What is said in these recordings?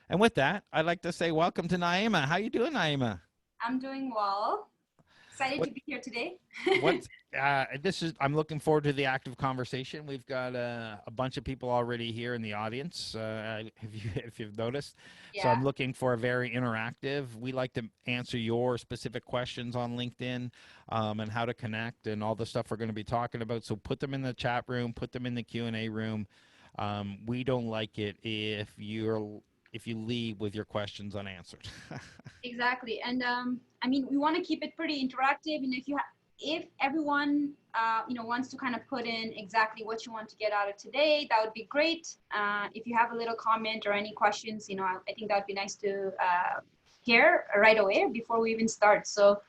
And with that, I'd like to say welcome to Nyima. How you doing, Nyima? I'm doing well. Excited What to be here today. what this is I'm looking forward to the active conversation. We've got a bunch of people already here in the audience, if you've noticed. So Yeah, I'm looking for a very interactive. We like to answer your specific questions on LinkedIn, and how to connect and all the stuff we're going to be talking about. So put them in the chat room, put them in the Q&A room. We don't like it if you leave with your questions unanswered. exactly. And I mean, we want to keep it pretty interactive. And if everyone, wants to kind of put in exactly what you want to get out of today, that would be great. If you have a little comment or any questions, I think that would be nice to hear right away before we even start. So,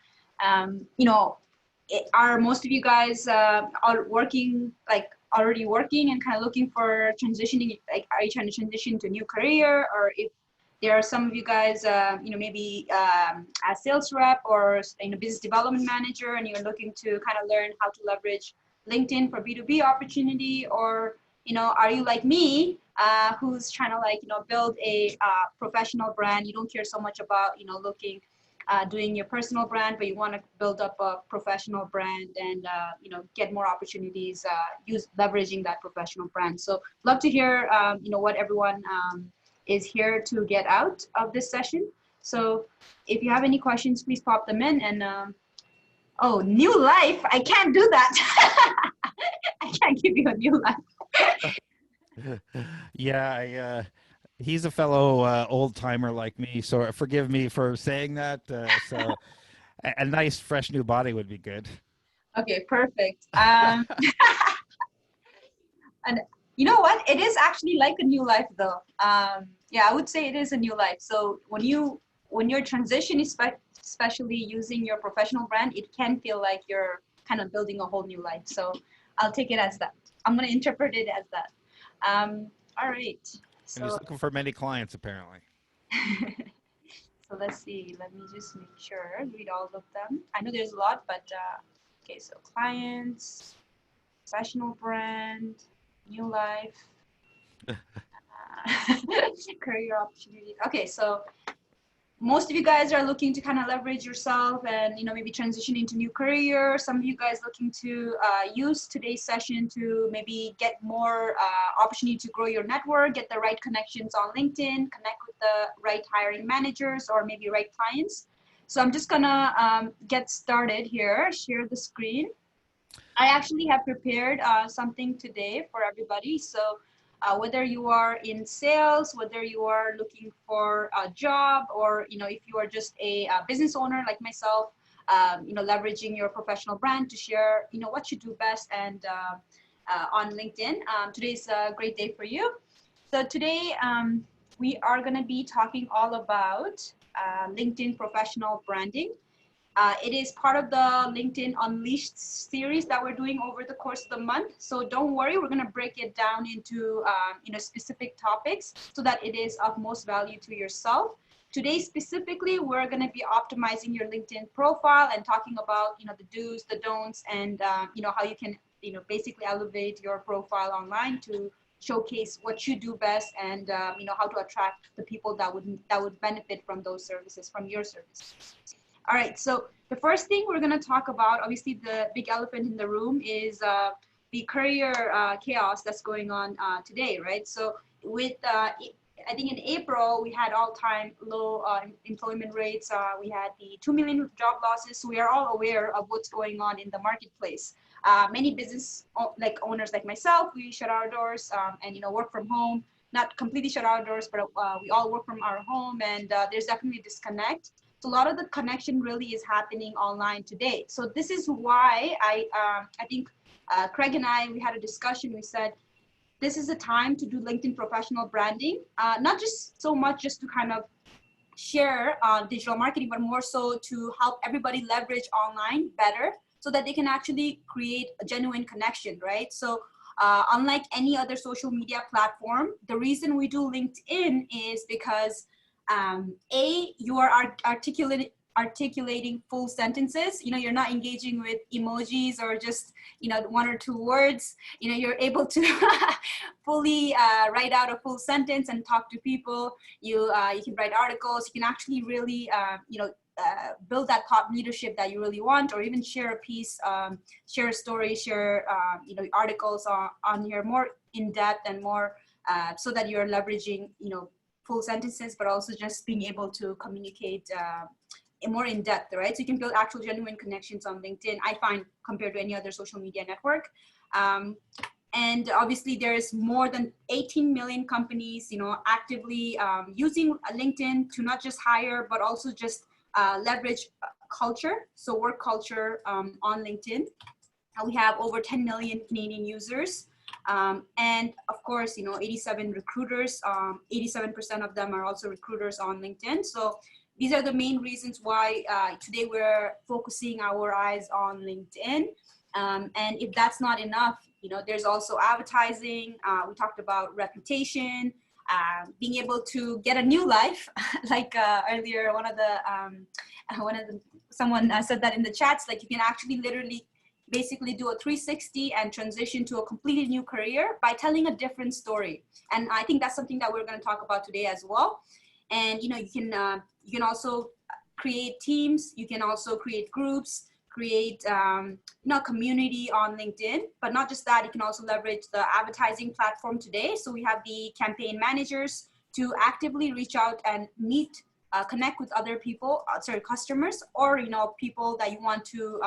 um, you know, are most of you guys are working, like already working and kind of looking for transitioning? Like, are you trying to transition to a new career, or if there are some of you guys, maybe a sales rep or business development manager, and you're looking to kind of learn how to leverage LinkedIn for B2B opportunity, or are you like me, who's trying to build a professional brand? You don't care so much about looking doing your personal brand, but you want to build up a professional brand and get more opportunities, use leveraging that professional brand. So love to hear what everyone is here to get out of this session. So if you have any questions, please pop them in. And oh, new life! I can't do that. I can't give you a new life. Yeah, he's a fellow old timer like me, so forgive me for saying that. A nice, fresh new body would be good. Okay, perfect. And you know what? It is actually like a new life, though. Yeah, I would say it is a new life. So when you're transitioning, especially using your professional brand, it can feel like you're kind of building a whole new life. So I'll take it as that. I'm gonna interpret it as that. All right. And he's So looking for many clients, apparently. so let's see. Let me just make sure read all of them. I know there's a lot, but okay. So clients, professional brand, new life. Career opportunities. Okay, so most of you guys are looking to kind of leverage yourself and maybe transition into new career. Some of you guys looking to use today's session to maybe get more opportunity to grow your network, get the right connections on LinkedIn, connect with the right hiring managers or maybe right clients. So I'm just gonna get started here, share the screen. I actually have prepared something today for everybody. So whether you are in sales, whether you are looking for a job, or if you are just a business owner like myself, leveraging your professional brand to share what you do best and on LinkedIn. Today's a great day for you. So today we are going to be talking all about LinkedIn professional branding. It is part of the LinkedIn Unleashed series that we're doing over the course of the month. So don't worry, we're going to break it down into specific topics so that it is of most value to yourself. Today specifically, we're going to be optimizing your LinkedIn profile and talking about the do's, the don'ts, and how you can basically elevate your profile online to showcase what you do best, and how to attract the people that would benefit from those services, from your services. All right, so the first thing we're going to talk about, obviously the big elephant in the room, is the career chaos that's going on today, right? So with, I think in April, we had all-time low employment rates. We had the 2 million job losses. So we are all aware of what's going on in the marketplace. Many business like owners like myself, we shut our doors and work from home. Not completely shut our doors, but we all work from our home, and there's definitely a disconnect. So a lot of the connection really is happening online today. So this is why I think Craig and I, we had a discussion. We said, this is a time to do LinkedIn professional branding, not just so much just to kind of share digital marketing, but more so to help everybody leverage online better so that they can actually create a genuine connection, right? So unlike any other social media platform, the reason we do LinkedIn is because you are articulating full sentences. You know, you're not engaging with emojis or just, you know, one or two words. You know, you're able to fully write out a full sentence and talk to people. You can write articles. You can actually really, you know, build that thought leadership that you really want, or even share a piece, share a story, share, you know, articles on your more in-depth and more, so that you're leveraging, you know, full sentences, but also just being able to communicate more in depth, right? So you can build actual genuine connections on LinkedIn, I find, compared to any other social media network. And obviously there's more than 18 million companies, you know, actively using LinkedIn to not just hire, but also just leverage culture, so work culture on LinkedIn. We have over 10 million Canadian users. And of course, you know, 87 recruiters, 87% of them are also recruiters on LinkedIn. So these are the main reasons why today we're focusing our eyes on LinkedIn. And if that's not enough, you know, there's also advertising. We talked about reputation, being able to get a new life. Like earlier, someone said that in the chats, like you can actually literally basically do a 360 and transition to a completely new career by telling a different story. And I think that's something that we're going to talk about today as well. And, you know, you can also create teams. You can also create groups, create, you know, community on LinkedIn. But not just that, you can also leverage the advertising platform today. So we have the campaign managers to actively reach out and meet, connect with other people, customers, or, you know, people that you want to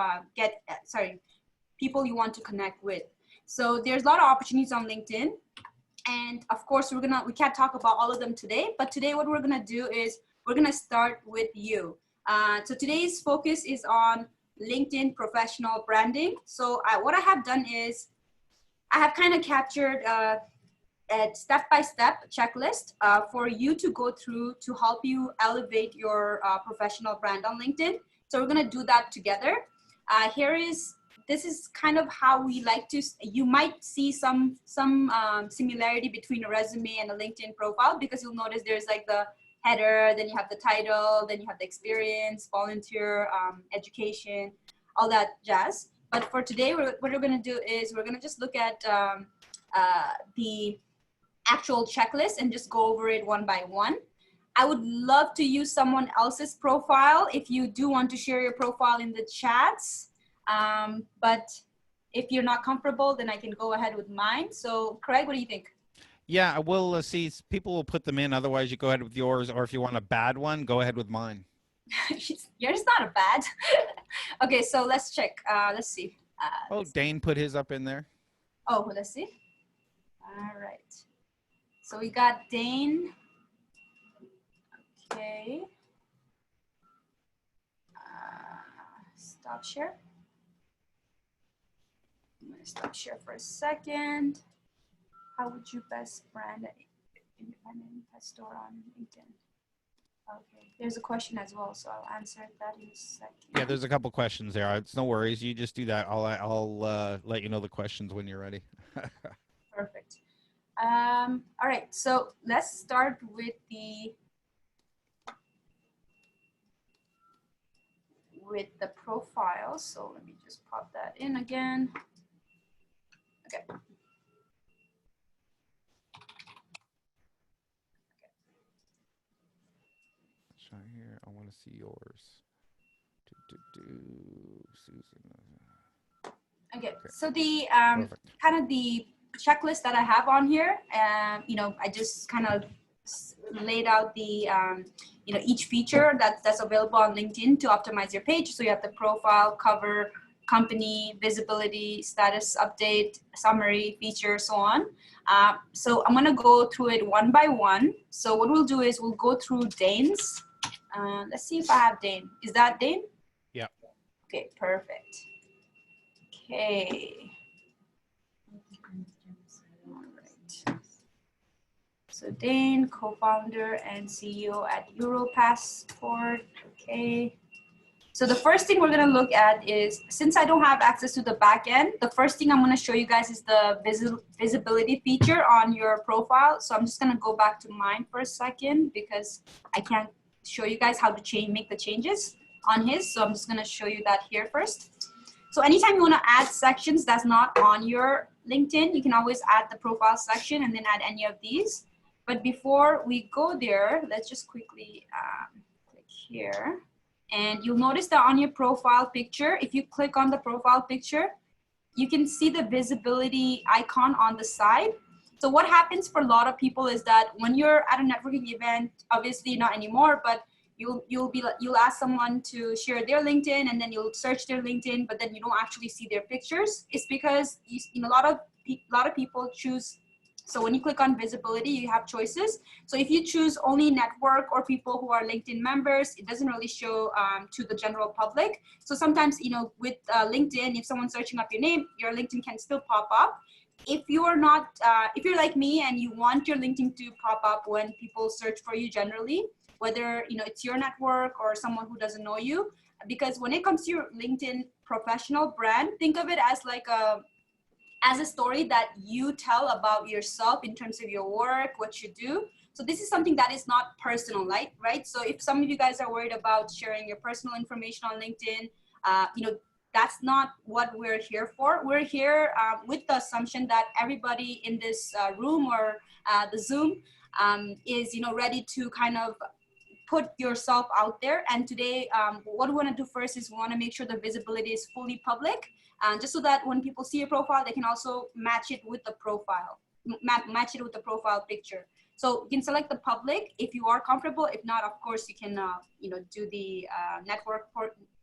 people you want to connect with. So there's a lot of opportunities on LinkedIn. And of course, we can't talk about all of them today, but today what we're gonna do is we're gonna start with you. So today's focus is on LinkedIn professional branding. So what I have done is I have kind of captured a step-by-step checklist for you to go through to help you elevate your professional brand on LinkedIn. So we're gonna do that together. This is kind of how we like to, you might see some similarity between a resume and a LinkedIn profile, because you'll notice there's like the header, then you have the title, then you have the experience, volunteer, education, all that jazz. But for today, what we're gonna do is we're gonna just look at the actual checklist and just go over it one by one. I would love to use someone else's profile if you do want to share your profile in the chats. But if you're not comfortable, then I can go ahead with mine. So Craig, what do you think? Yeah, we'll see. People will put them in. Otherwise, you go ahead with yours. Or if you want a bad one, go ahead with mine. Yours is not a bad. Okay, so let's check. Let's see. Dane put his up in there. Oh, let's see. All right. So we got Dane. Okay. Stop share. I'm going to stop share for a second. How would you best brand an independent pet store on LinkedIn? Okay, there's a question as well, so I'll answer that in a second. Yeah, there's a couple questions there. It's no worries. You just do that. I'll let you know the questions when you're ready. Perfect. All right, so let's start with the profile. So let me just pop that in again. Okay. Right here, I want to see yours. Susan. Okay. So the kind of the checklist that I have on here, you know, I just kind of laid out the you know, each feature that's available on LinkedIn to optimize your page. So you have the profile, cover, company, visibility, status update, summary, feature, so on. So I'm gonna go through it one by one. So what we'll do is we'll go through Dane's. Let's see if I have Dane. Is that Dane? Yeah. Okay, perfect. Okay. All right. So Dane, co-founder and CEO at Europassport. Okay. So the first thing we're gonna look at is, since I don't have access to the back end, the first thing I'm gonna show you guys is the visibility feature on your profile. So I'm just gonna go back to mine for a second because I can't show you guys how to make the changes. on his. So I'm just going to show you that here first. So anytime you want to add sections that's not on your LinkedIn, you can always add the profile section and then add any of these. But before we go there, let's just quickly click here. And you'll notice that on your profile picture, if you click on the profile picture, you can see the visibility icon on the side. So what happens for a lot of people is that when you're at a networking event, obviously not anymore, but you'll ask someone to share their LinkedIn and then you'll search their LinkedIn, but then you don't actually see their pictures. It's because a lot of people choose. So when you click on visibility, you have choices. So if you choose only network or people who are LinkedIn members, it doesn't really show to the general public. So sometimes, with LinkedIn, if someone's searching up your name, your LinkedIn can still pop up. If you're not, if you're like me and you want your LinkedIn to pop up when people search for you generally, whether it's your network or someone who doesn't know you, because when it comes to your LinkedIn professional brand, think of it as like a story that you tell about yourself in terms of your work, what you do. So this is something that is not personal, right? So if some of you guys are worried about sharing your personal information on LinkedIn, that's not what we're here for. We're here with the assumption that everybody in this room or the Zoom is ready to kind of put yourself out there. And today, what we want to do first is we want to make sure the visibility is fully public, just so that when people see your profile, they can also match it with the profile, match it with the profile picture. So you can select the public if you are comfortable. If not, of course, you can do the network.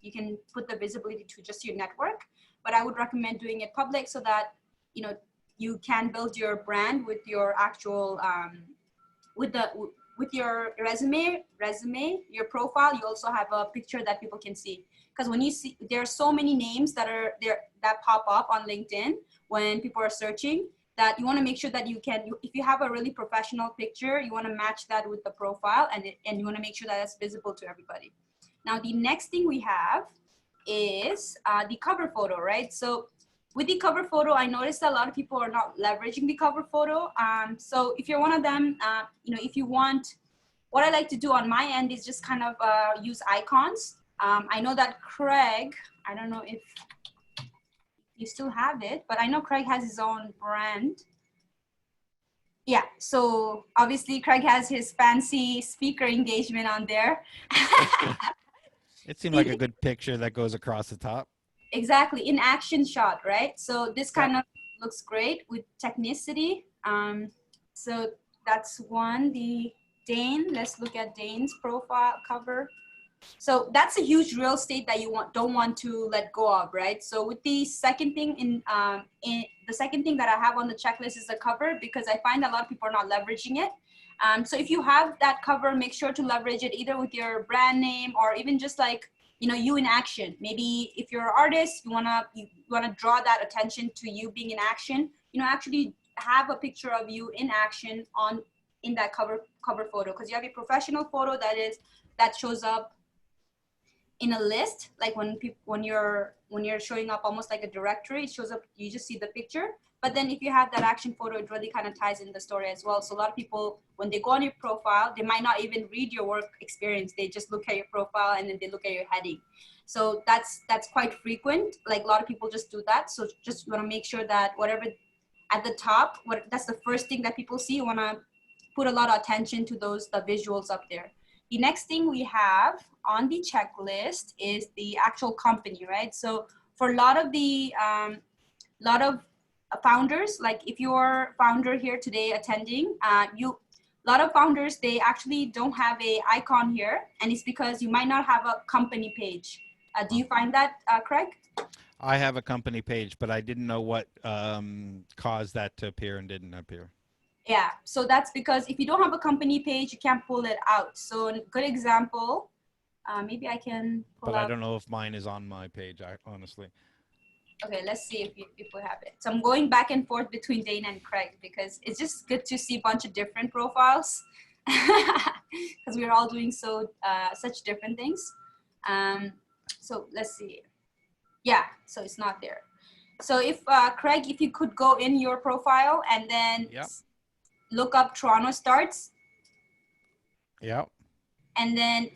You can put the visibility to just your network. But I would recommend doing it public so that you can build your brand with your actual with your resume, your profile. You also have a picture that people can see, because when you see, there are so many names that are there that pop up on LinkedIn when people are searching, that you want to make sure that if you have a really professional picture, you want to match that with the profile, and you want to make sure that it's visible to everybody. Now the next thing we have is the cover photo, right? So with the cover photo, I noticed that a lot of people are not leveraging the cover photo. So if you're one of them, if you want, what I like to do on my end is just kind of use icons. I know that Craig, I don't know if you still have it, but I know Craig has his own brand. Yeah, so obviously Craig has his fancy speaker engagement on there. It seemed like a good picture that goes across the top. Exactly, in action shot, right? So this Yep. kind of looks great with technicity. So that's one. The Dane, let's look at Dane's profile cover. So that's a huge real estate that you don't want to let go of, right? So with the second thing in the second thing that I have on the checklist is the cover, because I find a lot of people are not leveraging it. So if you have that cover, make sure to leverage it either with your brand name or even just like you in action. Maybe if you're an artist, you wanna draw that attention to you being in action. Actually have a picture of you in action in that cover photo, because you have a professional photo that shows up in a list, like when you're showing up almost like a directory, it shows up, you just see the picture. But then if you have that action photo, it really kind of ties in the story as well. So a lot of people, when they go on your profile, they might not even read your work experience. They just look at your profile and then they look at your heading. So that's quite frequent. Like a lot of people just do that. So just want to make sure that whatever at the top, that's the first thing that people see. You want to put a lot of attention to the visuals up there. The next thing we have on the checklist is the actual company, right? So for a lot of the founders, like if you're founder here today attending, a lot of founders, they actually don't have a icon here, and it's because you might not have a company page. Do you find that, Craig? I have a company page, but I didn't know what caused that to appear and didn't appear. Yeah, so that's because if you don't have a company page, you can't pull it out. So a good example, maybe I can pull But I out. don't know if mine is on my page, honestly. Okay, let's see if we have it. So I'm going back and forth between Dana and Craig because it's just good to see a bunch of different profiles because we're all doing such different things. So let's see. Yeah, so it's not there. So if Craig, if you could go in your profile and then look up TorontoStarts. Yep. And then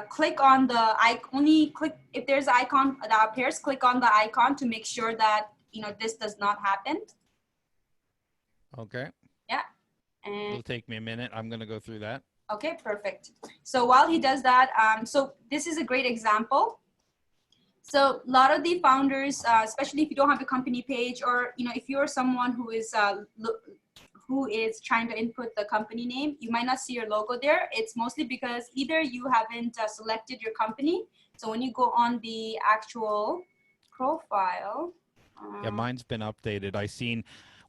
click on the only click if there's an icon that appears, click on the icon to make sure that this does not happen. Okay. Yeah. And It'll take me a minute. I'm going to go through that. okay, perfect. So while he does that, so this is a great example. So a lot of the founders, especially if you don't have a company page, or if you're someone who is trying to input the company name, you might not see your logo there. It's mostly because either you haven't selected your company. So when you go on the actual profile. Yeah, mine's been updated. I seen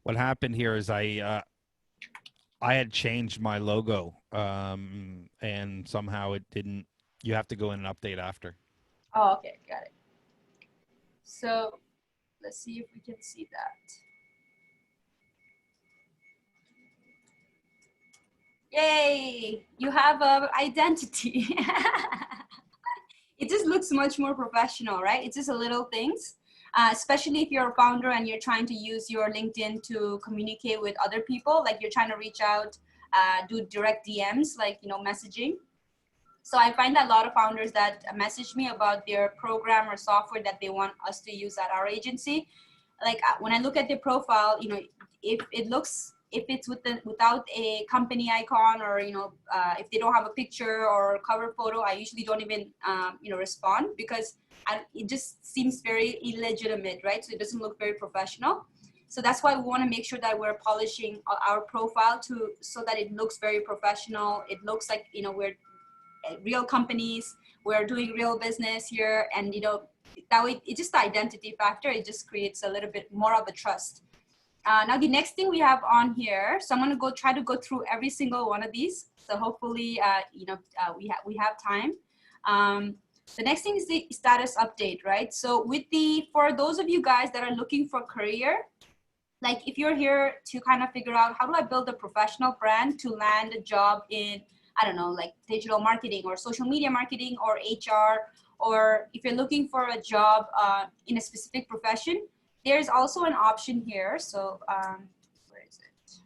what happened here is I had changed my logo, and somehow it didn't. You have to go in and update after. Oh, okay, got it. So let's see if we can see that. Yay, you have an identity. It just looks much more professional, right? It's just a little things, especially if you're a founder and you're trying to use your LinkedIn to communicate with other people, like you're trying to reach out, do direct DMs, like, messaging. So I find that a lot of founders that message me about their program or software that they want us to use at our agency, like when I look at their profile, if it's without a company icon, or if they don't have a picture or cover photo, I usually don't even respond, because it just seems very illegitimate, right? So it doesn't look very professional. So that's why we want to make sure that we're polishing our profile so that it looks very professional. It looks like we're real companies, we're doing real business here, and that way it's just the identity factor. It just creates a little bit more of a trust. Now the next thing we have on here, so I'm going to try to go through every single one of these, so hopefully we have time. The next thing is the status update, right? So for those of you guys that are looking for career, like if you're here to kind of figure out how do I build a professional brand to land a job in, I don't know, like digital marketing or social media marketing or HR, or if you're looking for a job in a specific profession, there's also an option here. So where is it?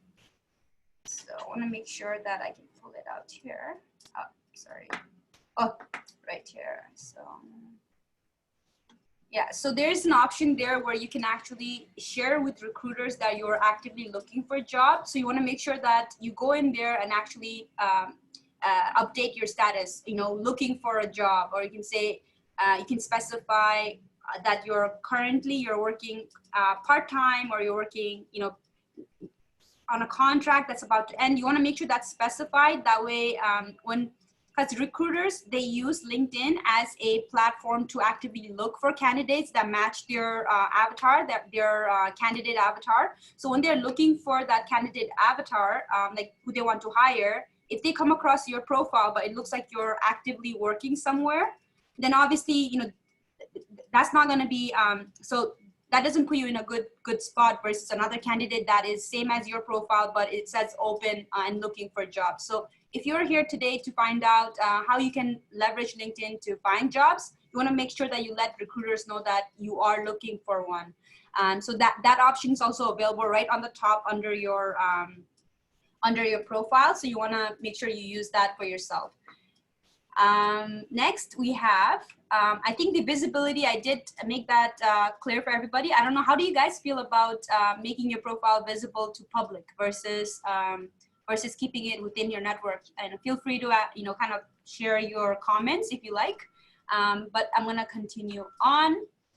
So I want to make sure that I can pull it out here. Oh, sorry. Oh, right here. So yeah, so there's an option there where you can actually share with recruiters that you're actively looking for a job. So you want to make sure that you go in there and actually update your status, looking for a job, or you can say, you can specify that you're working part-time, or you're working, on a contract that's about to end. You want to make sure that's specified. That way, because recruiters, they use LinkedIn as a platform to actively look for candidates that match their avatar, their candidate avatar. So when they're looking for that candidate avatar, like who they want to hire, if they come across your profile, but it looks like you're actively working somewhere, then obviously, that's not going to be, so that doesn't put you in a good spot versus another candidate that is same as your profile, but it says open and looking for jobs. So if you're here today to find out how you can leverage LinkedIn to find jobs, you want to make sure that you let recruiters know that you are looking for one. So that option is also available right on the top under your profile. So you want to make sure you use that for yourself. Next we have, I think the visibility, I did make that clear for everybody. I don't know, how do you guys feel about making your profile visible to public versus keeping it within your network? And feel free to kind of share your comments if you like, but I'm gonna continue on,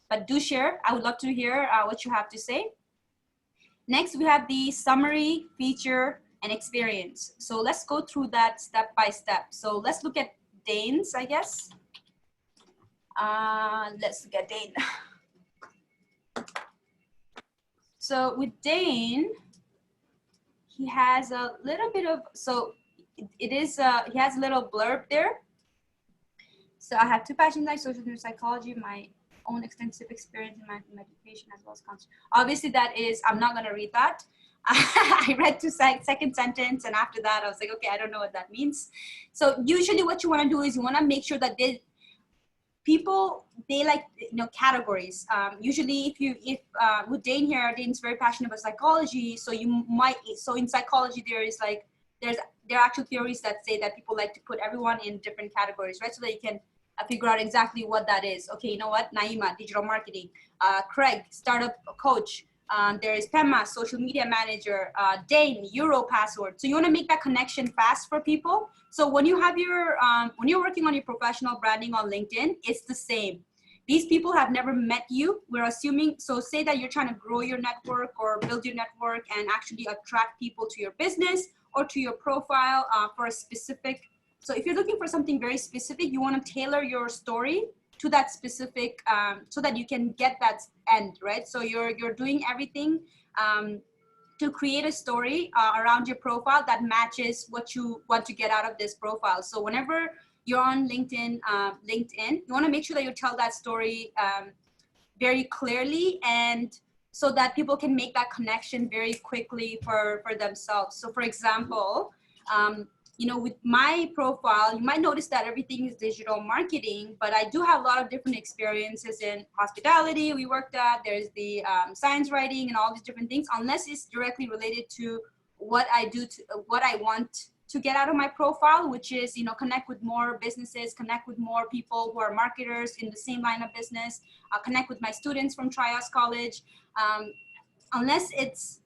but do share. I would love to hear what you have to say. Next we have the summary, feature, and experience. So let's go through that step by step. So let's look at Dane's, I guess. Let's look at Dane. So with Dane, he has a little bit of, so it is, he has a little blurb there. So I have 2 passions like social psychology, my own extensive experience in my education as well as concert. Obviously that is, I'm not gonna read that. I read to second sentence, and after that I was like, okay, I don't know what that means. So usually what you want to do is you want to make sure that people, they like, categories. Usually if with Dane here, Dane's very passionate about psychology, so you might, so in psychology there is like, there are actual theories that say that people like to put everyone in different categories, right? So that you can figure out exactly what that is. Okay, you know what? Nyima, digital marketing. Craig, startup coach. There is Pema, social media manager. Dane, Euro password. So you want to make that connection fast for people. So when you have your when you're working on your professional branding on LinkedIn, it's the same. These people have never met you. We're assuming, so say that you're trying to grow your network or build your network and actually attract people to your business or to your profile for a specific. So if you're looking for something very specific, you want to tailor your story to that specific, so that you can get that end, right? So you're doing everything to create a story around your profile that matches what you want to get out of this profile. So whenever you're on LinkedIn, you want to make sure that you tell that story very clearly, and so that people can make that connection very quickly for themselves. So for example, with my profile, you might notice that everything is digital marketing, but I do have a lot of different experiences in hospitality. We worked at, there's the science writing and all these different things, unless it's directly related to what I do, to what I want to get out of my profile, which is, connect with more businesses, connect with more people who are marketers in the same line of business, connect with my students from Trios College. Unless it's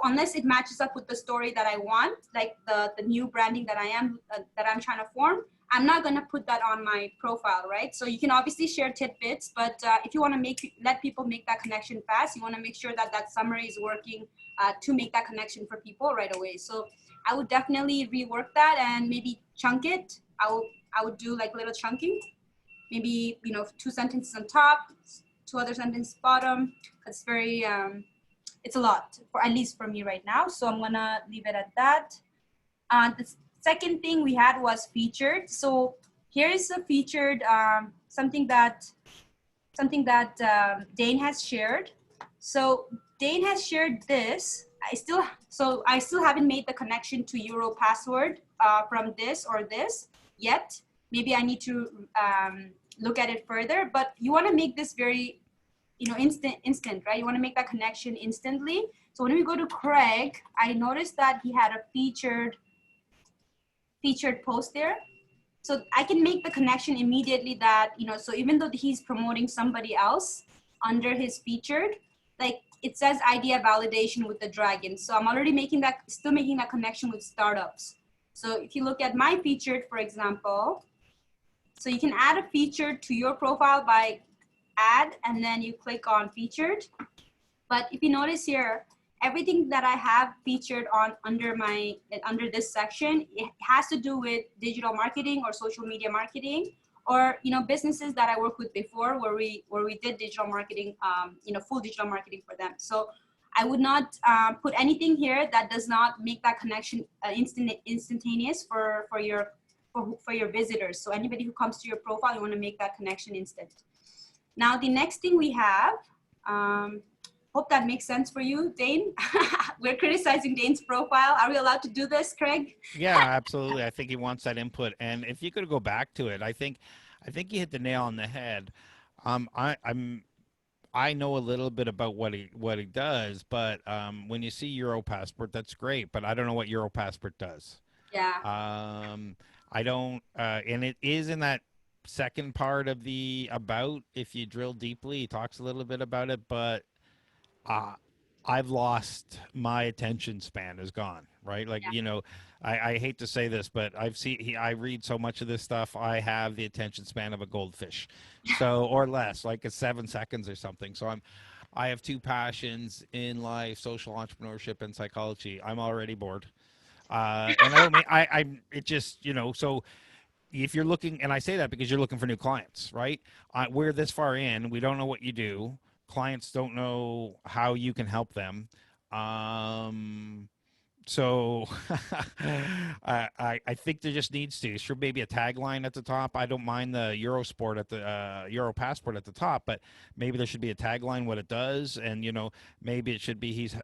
unless it matches up with the story that I want, like the new branding that I'm trying to form, I'm not going to put that on my profile, right? So you can obviously share tidbits, but if you want to let people make that connection fast, you want to make sure that that summary is working to make that connection for people right away. So I would definitely rework that and maybe chunk it. I would do like little chunking, maybe 2 sentences on top, 2 other sentences bottom. It's very it's a lot, for at least for me right now. So I'm gonna leave it at that. The second thing we had was featured. So here's a featured something that Dane has shared. So Dane has shared this. I still haven't made the connection to Euro password from this or this yet. Maybe I need to look at it further, but you want to make this very instant, right? You want to make that connection instantly. So when we go to Craig, I noticed that he had a featured post there. So I can make the connection immediately that, so even though he's promoting somebody else under his featured, like it says idea validation with the dragon. So I'm already still making that connection with startups. So if you look at my featured, for example, so you can add a feature to your profile by add, and then you click on featured. But if you notice here, everything that I have featured on under this section, it has to do with digital marketing or social media marketing, or businesses that I worked with before where we did digital marketing, full digital marketing for them. So I would not put anything here that does not make that connection instantaneous for your visitors. So anybody who comes to your profile, you want to make that connection instant. Now the next thing we have, hope that makes sense for you, Dane. We're criticizing Dane's profile. Are we allowed to do this, Craig? Yeah, absolutely. I think he wants that input, and if you could go back to it, I think you hit the nail on the head. I know a little bit about what he does, but when you see Euro Passport, that's great, but I don't know what Euro Passport does. Yeah. I don't, and it is in that second part of the about. If you drill deeply, he talks a little bit about it, but uh, I've lost my attention span is gone, right? Like, Yeah. I hate to say this, but I read so much of this stuff. I have the attention span of a goldfish. So, or less, like a 7 seconds or something. So I have two passions in life, social entrepreneurship and psychology. I'm already bored. And I don't mean, it just, so if you're looking, and I say that because you're looking for new clients, right? We're this far in, we don't know what you do. Clients don't know how you can help them. So I think there just needs to, sure, maybe a tagline at the top. I don't mind the Eurosport at the Euro Passport at the top, but maybe there should be a tagline what it does, and maybe it should be he's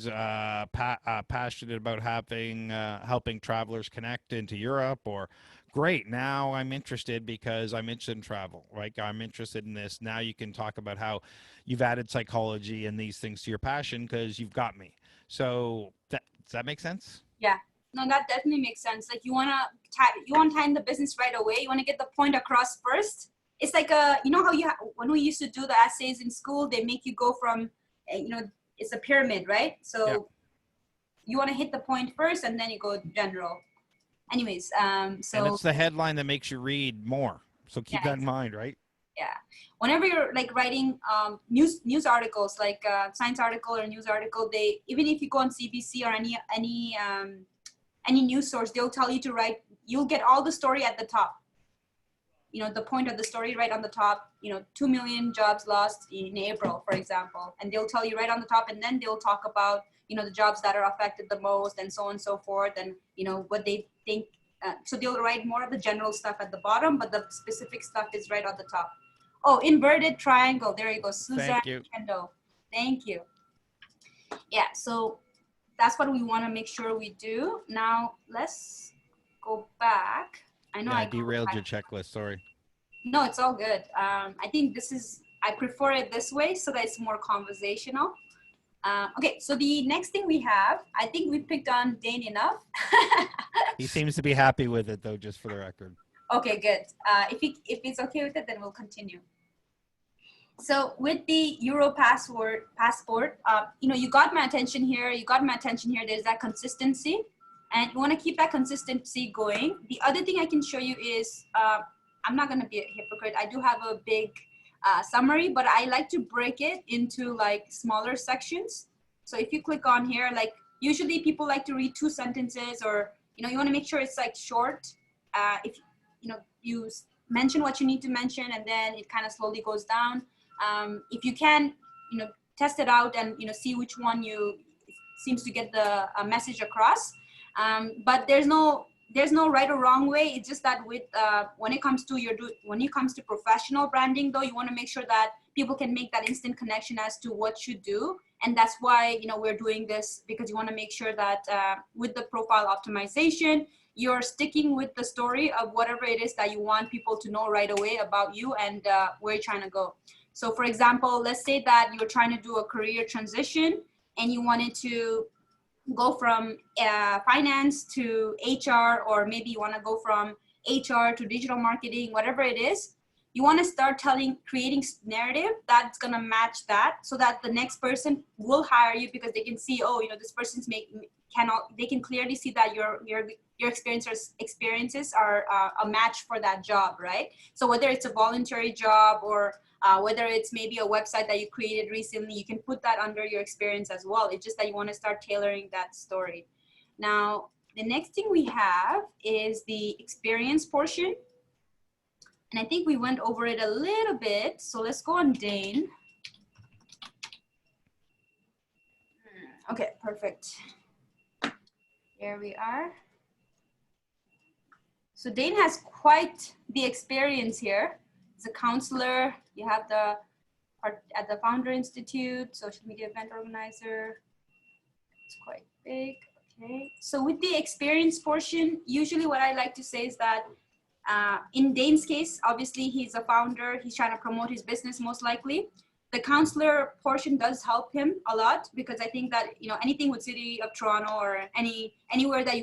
passionate about helping travelers connect into Europe, or great, now I'm interested because I'm interested in travel, right? I'm interested in this. Now you can talk about how you've added psychology and these things to your passion because you've got me. So does that make sense? Yeah. No, that definitely makes sense. Like you want to tie in the business right away. You want to get the point across first. It's like how when we used to do the essays in school, they make you go from, it's a pyramid, right? Yeah. So you want to hit the point first and then you go general. Anyways, And so it's the headline that makes you read more. So keep yeah, that in mind, right? yeah. Whenever you're like writing news articles, like science article or news article, they, even if you go on CBC or any news source, they'll tell you to write, you'll get all the story at the top, the point of the story right on the top, 2 million jobs lost in April, for example, and they'll tell you right on the top, and then they'll talk about the jobs that are affected the most, and so on and so forth, and what they think. So they'll write more of the general stuff at the bottom, but the specific stuff is right on the top. Oh, inverted triangle, there you go, Suzanne Thank you. Kendo. Thank you. Yeah, so that's what we want to make sure we do. Now let's go back. I know Yeah, I I go derailed back. your checklist. Sorry. No, it's all good. I think I prefer it this way so that it's more conversational. Okay, so the next thing we have, I think we picked on Dane enough. He seems to be happy with it, though, just for the record. Okay, good. If it's okay with it, then we'll continue. So with the Euro passport, you got my attention here. There's that consistency, and you want to keep that consistency going. The other thing I can show you is, I'm not going to be a hypocrite. I do have a big summary, but I like to break it into like smaller sections. So if you click on here, like usually people like to read 2 sentences, or you want to make sure it's like short. If you mention what you need to mention, and then it kind of slowly goes down. If you can, test it out and see which one seems to get the message across. But there's no right or wrong way. It's just that with when it comes to professional branding, though, you want to make sure that people can make that instant connection as to what you do, and that's why we're doing this, because you want to make sure that with the profile optimization, you're sticking with the story of whatever it is that you want people to know right away about you and where you're trying to go. So for example, let's say that you're trying to do a career transition and you wanted to go from finance to HR, or maybe you want to go from HR to digital marketing, whatever it is. You want to start creating narrative that's going to match that, so that the next person will hire you, because they can see, oh, this person's they can clearly see that your experiences are a match for that job, right? So whether it's a voluntary job, or whether it's maybe a website that you created recently, you can put that under your experience as well. It's just that you want to start tailoring that story. Now, the next thing we have is the experience portion. And I think we went over it a little bit. So let's go on Dane. Okay, perfect. Here we are. So Dane has quite the experience here. He's a counselor. You have the part at the Founder Institute, social media event organizer. It's quite big. Okay. So with the experience portion, usually what I like to say is that in Dane's case, obviously he's a founder. He's trying to promote his business most likely. The counselor portion does help him a lot, because I think that anything with City of Toronto or anywhere that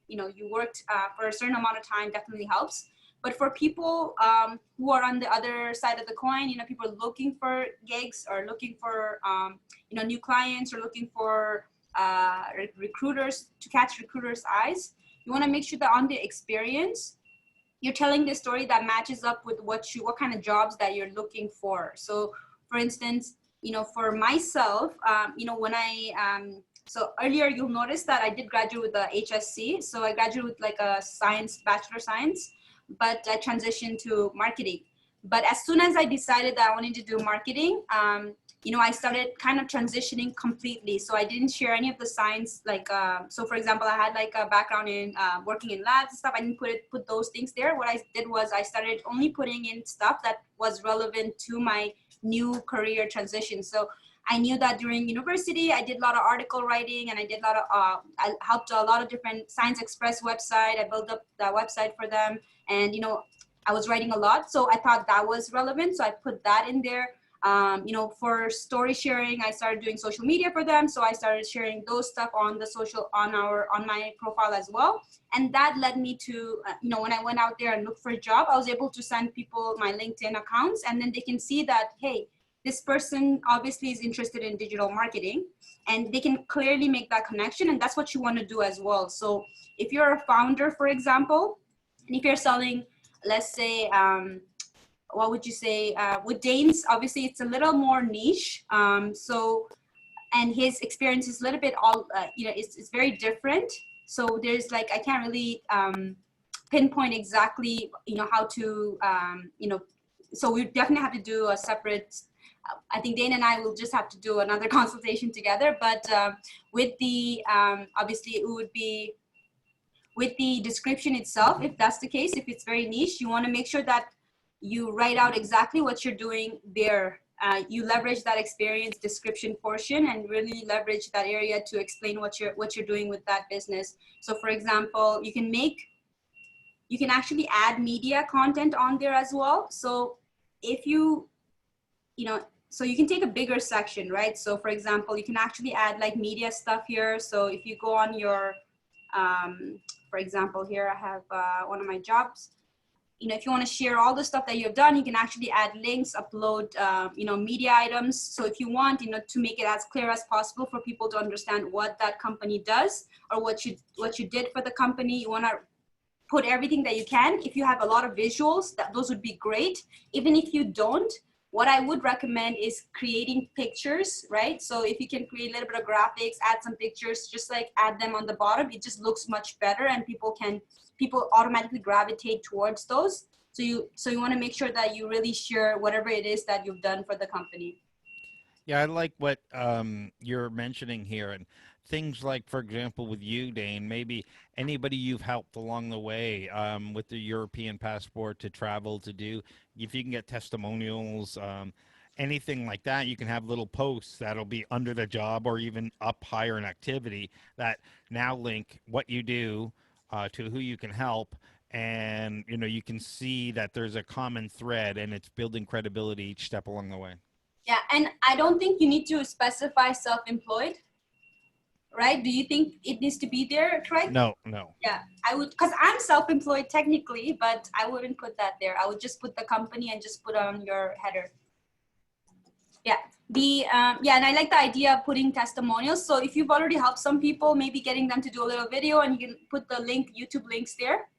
you worked for a certain amount of time definitely helps. But for people who are on the other side of the coin, people looking for gigs, or looking for new clients, or looking for recruiters, to catch recruiters' eyes, you want to make sure that on the experience, you're telling the story that matches up with what kind of jobs that you're looking for. So for instance, for myself, when so earlier you'll notice that I did graduate with the HSC. So I graduated with like a bachelor science, but I transitioned to marketing. But as soon as I decided that I wanted to do marketing, I started kind of transitioning completely. So I didn't share any of the science, like, so for example, I had like a background in working in labs and stuff. I didn't put those things there. What I did was I started only putting in stuff that was relevant to my new career transition. So I knew that during university, I did a lot of article writing, and I did a lot of, I helped a lot of different Science Express website. I built up that website for them, and I was writing a lot. So I thought that was relevant. So I put that in there. You know, for story sharing, I started doing social media for them. So I started sharing those stuff on the social, on my profile as well. And that led me to, you know, when I went out there and looked for a job, I was able to send people my LinkedIn accounts, and then they can see that, hey, this person obviously is interested in digital marketing, and they can clearly make that connection. And that's what you want to do as well. So if you're a founder, for example, and if you're selling, let's say, what would you say, with Dane's, obviously it's a little more niche. So, and his experience is a little bit all, you know, it's very different. So there's like, I can't really pinpoint exactly, you know, how to, you know, so we definitely have to do a separate, I think Dane and I will just have to do another consultation together. But with the, obviously it would be with the description itself. If that's the case, if it's very niche, you want to make sure that you write out exactly what you're doing there. You leverage that experience description portion and really leverage that area to explain what you're doing with that business. So for example, you can actually add media content on there as well. So if you know, so you can take a bigger section, right? So for example, you can actually add like media stuff here. So if you go on your, for example, here I have one of my jobs. You know, if you want to share all the stuff that you've done, you can actually add links, upload, you know, media items. So if you want, you know, to make it as clear as possible for people to understand what that company does or what you did for the company, you want to put everything that you can. If you have a lot of visuals, those would be great. Even if you don't, what I would recommend is creating pictures, right? So if you can create a little bit of graphics, add some pictures, just like add them on the bottom, it just looks much better, and people automatically gravitate towards those. So you want to make sure that you really share whatever it is that you've done for the company. Yeah, I like what you're mentioning here, and things like, for example, with you, Dane, maybe anybody you've helped along the way with the European passport to travel to do. If you can get testimonials, anything like that, you can have little posts that'll be under the job or even up higher in activity that now link what you do to who you can help. And you know, you can see that there's a common thread, and it's building credibility each step along the way. Yeah, and I don't think you need to specify self-employed, right? Do you think it needs to be there, Craig? No, no. Yeah, I would, because I'm self-employed technically, but I wouldn't put that there. I would just put the company and just put on your header. Yeah, yeah, and I like the idea of putting testimonials. So if you've already helped some people, maybe getting them to do a little video, and you can put the link, YouTube links there.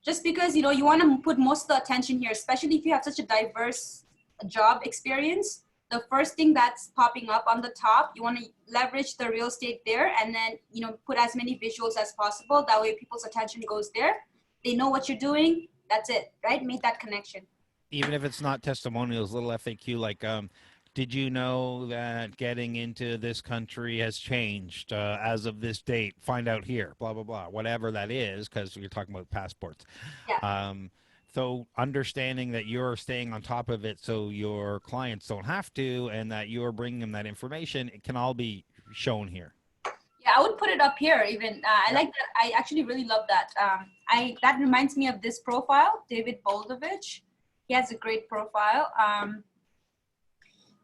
Just because, you know, you want to put most of the attention here, especially if you have such a diverse job experience. The first thing that's popping up on the top, you want to leverage the real estate there, and then, you know, put as many visuals as possible. That way people's attention goes there. They know what you're doing. That's it, right? Make that connection. Even if it's not testimonials, little FAQ like, did you know that getting into this country has changed as of this date? Find out here, blah, blah, blah, whatever that is, because you're talking about passports. Yeah. So understanding that you're staying on top of it so your clients don't have to, and that you're bringing them that information, it can all be shown here. Yeah, I would put it up here even. I like that. I actually really love that. That reminds me of this profile, David Boldovich. He has a great profile.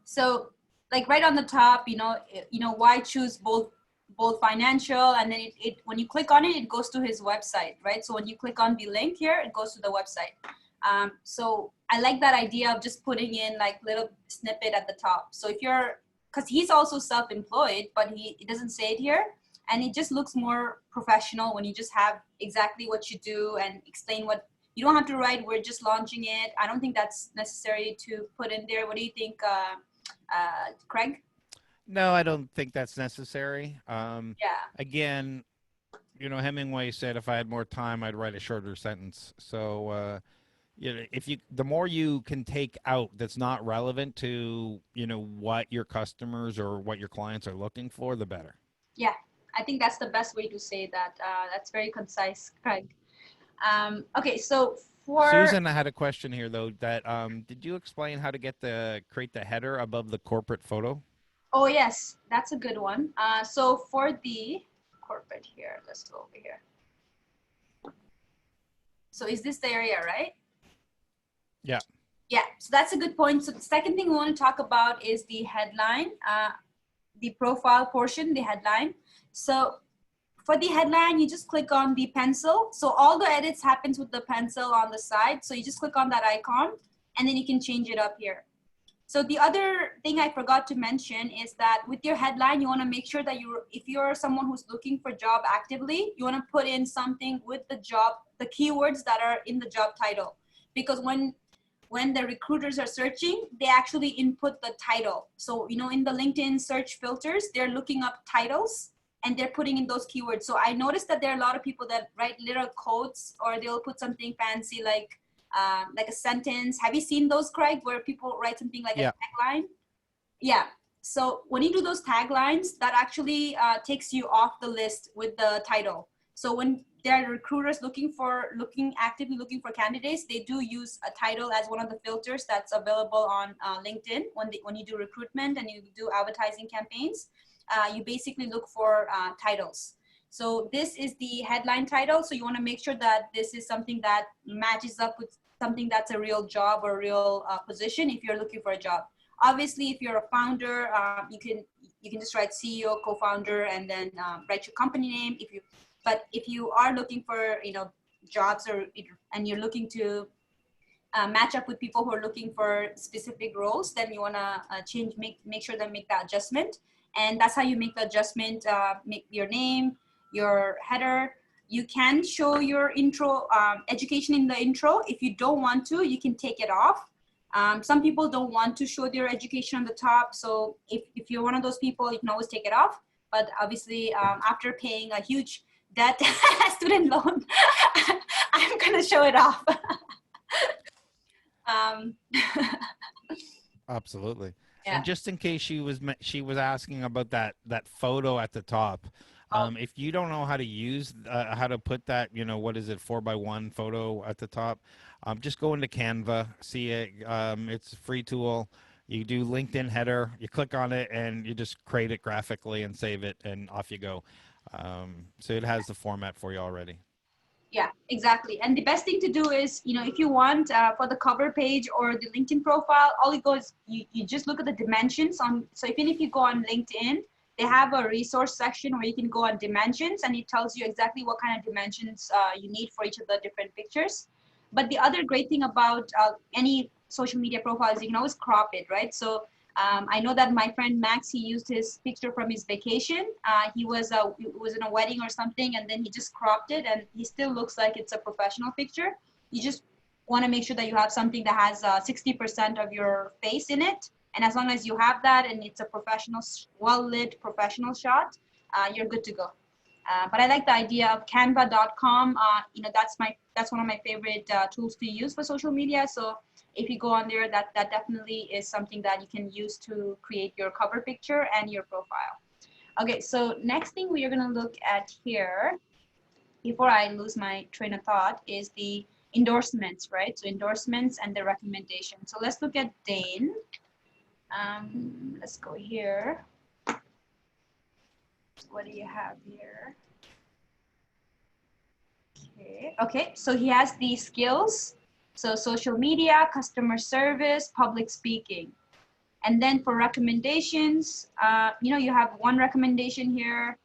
So like right on the top, you know, why choose both financial, and then it when you click on it, it goes to his website, right? So when you click on the link here, it goes to the website. So I like that idea of just putting in like little snippet at the top. So if you're, because he's also self-employed, but it doesn't say it here, and it just looks more professional when you just have exactly what you do and explain what you don't have to write. We're just launching it. I don't think that's necessary to put in there. What do you think, Craig? No, I don't think that's necessary. Yeah. Again, you know, Hemingway said if I had more time, I'd write a shorter sentence. So, you know, if you, the more you can take out that's not relevant to, you know, what your customers or what your clients are looking for, the better. Yeah, I think that's the best way to say that. That's very concise, Craig. Okay, so for, Susan, I had a question here though. That did you explain how to get create the header above the corporate photo? oh yes, that's a good one. So for the corporate here, let's go over here. So is this the area, right? Yeah. Yeah, so that's a good point. So the second thing we want to talk about is the headline, the profile portion, the headline. So for the headline, you just click on the pencil. So all the edits happens with the pencil on the side. So you just click on that icon and then you can change it up here. So the other thing I forgot to mention is that with your headline, you want to make sure that if you're someone who's looking for job actively, you want to put in something with the job, the keywords that are in the job title. Because when the recruiters are searching, they actually input the title. So, you know, in the LinkedIn search filters, they're looking up titles and they're putting in those keywords. So I noticed that there are a lot of people that write little quotes, or they'll put something fancy like a sentence. Have you seen those, Craig, where people write something like a Yeah. tagline? Yeah. So when you do those taglines, that actually takes you off the list with the title. So when there are recruiters actively looking for candidates, they do use a title as one of the filters that's available on LinkedIn. When you do recruitment and you do advertising campaigns, you basically look for titles. So this is the headline title. So you want to make sure that this is something that matches up with something that's a real job or real position if you're looking for a job. Obviously, if you're a founder, you can just write CEO, co-founder, and then write your company name. But if you are looking for jobs, and you're looking to match up with people who are looking for specific roles, then you wanna make sure that make that adjustment. And that's how you make the adjustment. Make your name, your header. You can show your intro education in the intro. If you don't want to, you can take it off. Some people don't want to show their education on the top. So if you're one of those people, you can always take it off. But obviously, after paying a huge debt student loan, I'm gonna show it off. Um, Absolutely. And yeah. just in case she was asking about that photo at the top, Oh, if you don't know how to use how to put that, what is it, 4x1 photo at the top, just go into Canva, see it. It's a free tool. You do LinkedIn header, you click on it, and you just create it graphically and save it, and off you go. So it has the format for you already. yeah, exactly. And the best thing to do is, if you want for the cover page or the LinkedIn profile, all you go is you just look at the dimensions on. So even if you go on LinkedIn, they have a resource section where you can go on dimensions, and it tells you exactly what kind of dimensions you need for each of the different pictures. But the other great thing about any social media profile is you can always crop it, right? So I know that my friend Max, he used his picture from his vacation. He was in a wedding or something, and then he just cropped it, and he still looks like it's a professional picture. You just want to make sure that you have something that has 60% of your face in it, and as long as you have that, and it's a professional, well-lit professional shot, you're good to go. But I like the idea of Canva.com. That's one of my favorite tools to use for social media. So if you go on there, that definitely is something that you can use to create your cover picture and your profile. Okay, so next thing we are going to look at here, before I lose my train of thought, is the endorsements, right? So endorsements and the recommendation. So let's look at Dane. Let's go here. What do you have here? Okay, so he has these skills. So social media, customer service, public speaking. And then for recommendations, you have one recommendation here.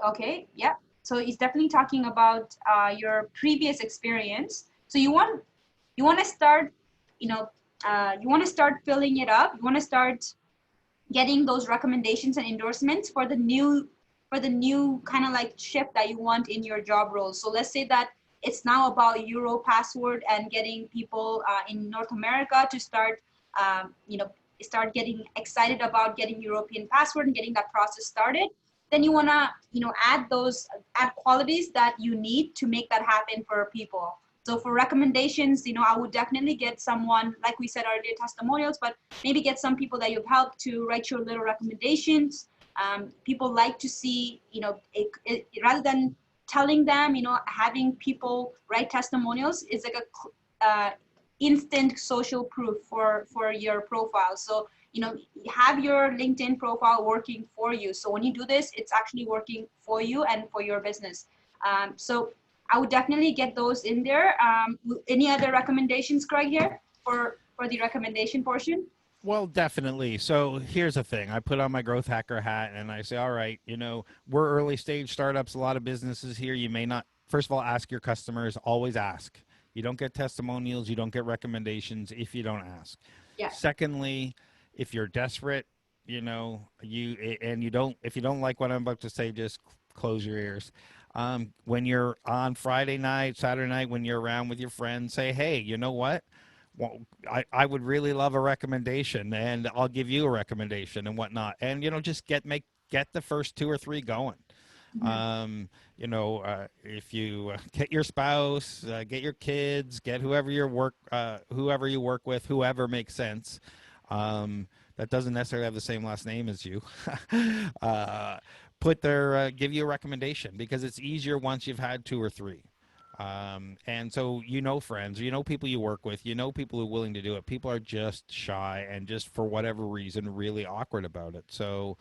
Okay, yeah. So he's definitely talking about your previous experience. So you want to start, you want to start filling it up. You want to start getting those recommendations and endorsements for the new kind of like shift that you want in your job role. So let's say that it's now about Euro password and getting people in North America to start, start getting excited about getting European password and getting that process started. Then you want to, add qualities that you need to make that happen for people. So for recommendations, I would definitely get someone, like we said earlier, testimonials, but maybe get some people that you've helped to write your little recommendations. People like to see, rather than telling them, having people write testimonials is like a instant social proof for your profile. So, have your LinkedIn profile working for you. So when you do this, it's actually working for you and for your business. So I would definitely get those in there. Any other recommendations, Craig, here for the recommendation portion? Well, definitely. So here's the thing. I put on my growth hacker hat and I say, all right, we're early stage startups, a lot of businesses here. You may not, first of all, ask your customers, always ask. You don't get testimonials, you don't get recommendations if you don't ask. Yeah. Secondly, if you're desperate, you don't, if you don't like what I'm about to say, just close your ears. When you're on Friday night, Saturday night, when you're around with your friends, say, hey, you know what? Well, I would really love a recommendation and I'll give you a recommendation and whatnot. And, just get the first two or three going. Mhm. If you get your spouse, get your kids, get whoever you work with, whoever makes sense. That doesn't necessarily have the same last name as you. uh, give you a recommendation because it's easier once you've had two or three. And so, friends, people you work with, people who are willing to do it. People are just shy and just for whatever reason really awkward about it. So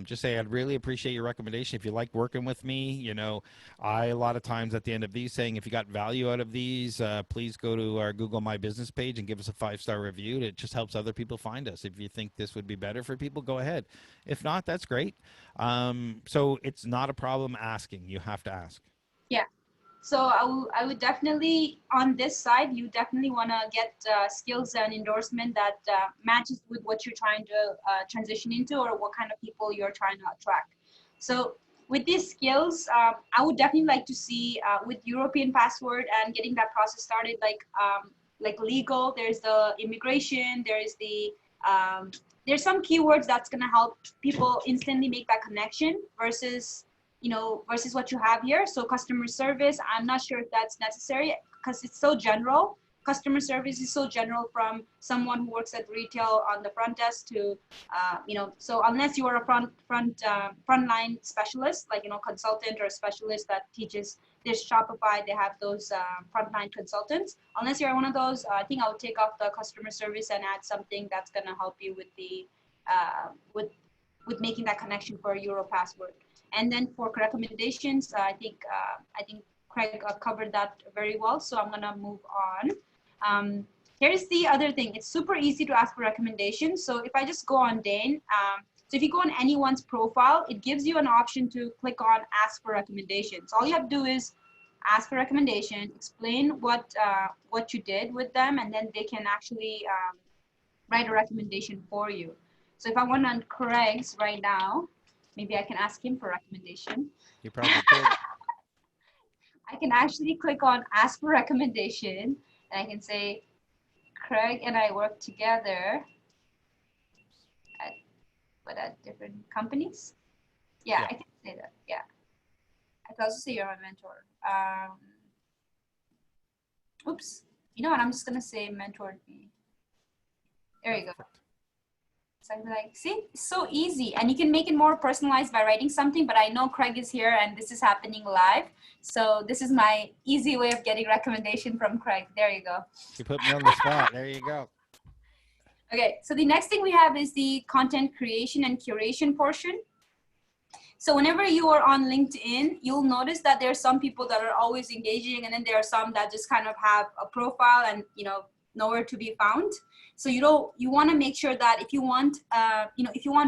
just say I'd really appreciate your recommendation if you like working with me. I a lot of times at the end of these saying if you got value out of these, please go to our Google My Business page and give us a 5-star review. It just helps other people find us. If you think this would be better for people, go ahead. If not, that's great. So it's not a problem asking. You have to ask. Yeah. So I would definitely, on this side, you definitely want to get skills and endorsement that matches with what you're trying to transition into or what kind of people you're trying to attract. So with these skills, I would definitely like to see with European passport and getting that process started, like legal, there's the immigration, there's some keywords that's going to help people instantly make that connection versus what you have here. So customer service, I'm not sure if that's necessary because it's so general. Customer service is so general from someone who works at retail on the front desk to, so unless you are a frontline specialist, like, consultant or a specialist that teaches this Shopify, they have those frontline consultants. Unless you're one of those, I think I would take off the customer service and add something that's going to help you with the, with making that connection for Euro password. And then for recommendations, I think Craig covered that very well. So I'm gonna move on. Here's the other thing. It's super easy to ask for recommendations. So if I just go on Dane, so if you go on anyone's profile, it gives you an option to click on ask for recommendations. All you have to do is ask for recommendation, explain what you did with them, and then they can actually write a recommendation for you. So if I went on Craig's right now, maybe I can ask him for recommendation. You probably could. I can actually click on ask for recommendation and I can say, Craig and I work together at, but at different companies. Yeah, I can say that. Yeah. I can also say you're my mentor. Oops. You know what? I'm just going to say mentored me. There you go. So I'd be like, see, it's so easy. And you can make it more personalized by writing something, but I know Craig is here and this is happening live. So this is my easy way of getting recommendation from Craig. There you go. She put me on the spot. There you go. Okay, so the next thing we have is the content creation and curation portion. So whenever you are on LinkedIn, you'll notice that there are some people that are always engaging, and then there are some that just kind of have a profile and, nowhere to be found. So you want to make sure that if you want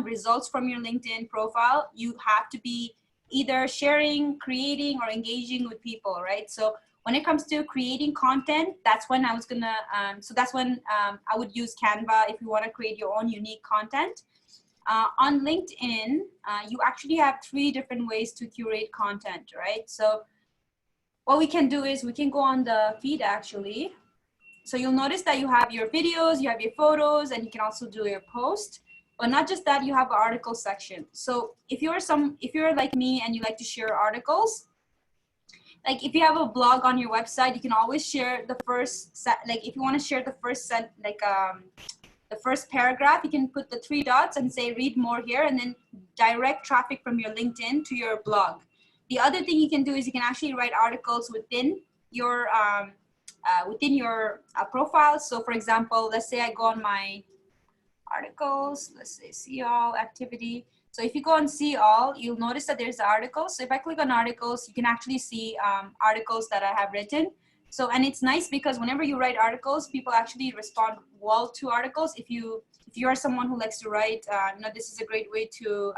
results from your LinkedIn profile, you have to be either sharing, creating, or engaging with people, right? So when it comes to creating content, that's when I would use Canva if you want to create your own unique content. On LinkedIn, you actually have 3 different ways to curate content, right? So what we can do is we can go on the feed actually. So you'll notice that you have your videos, you have your photos, and you can also do your post. But not just that, you have an article section. So if you're like me and you like to share articles, like if you have a blog on your website, you can always share the first set. Like if you want to share the first set, the first paragraph, you can put the 3 dots and say read more here, and then direct traffic from your LinkedIn to your blog. The other thing you can do is you can actually write articles within your profile. So for example, let's say I go on my articles, let's say see all activity. So if you go and see all, you'll notice that there's articles. So if I click on articles, you can actually see articles that I have written. So, and it's nice because whenever you write articles, people actually respond well to articles. If you are someone who likes to write, this is a great way to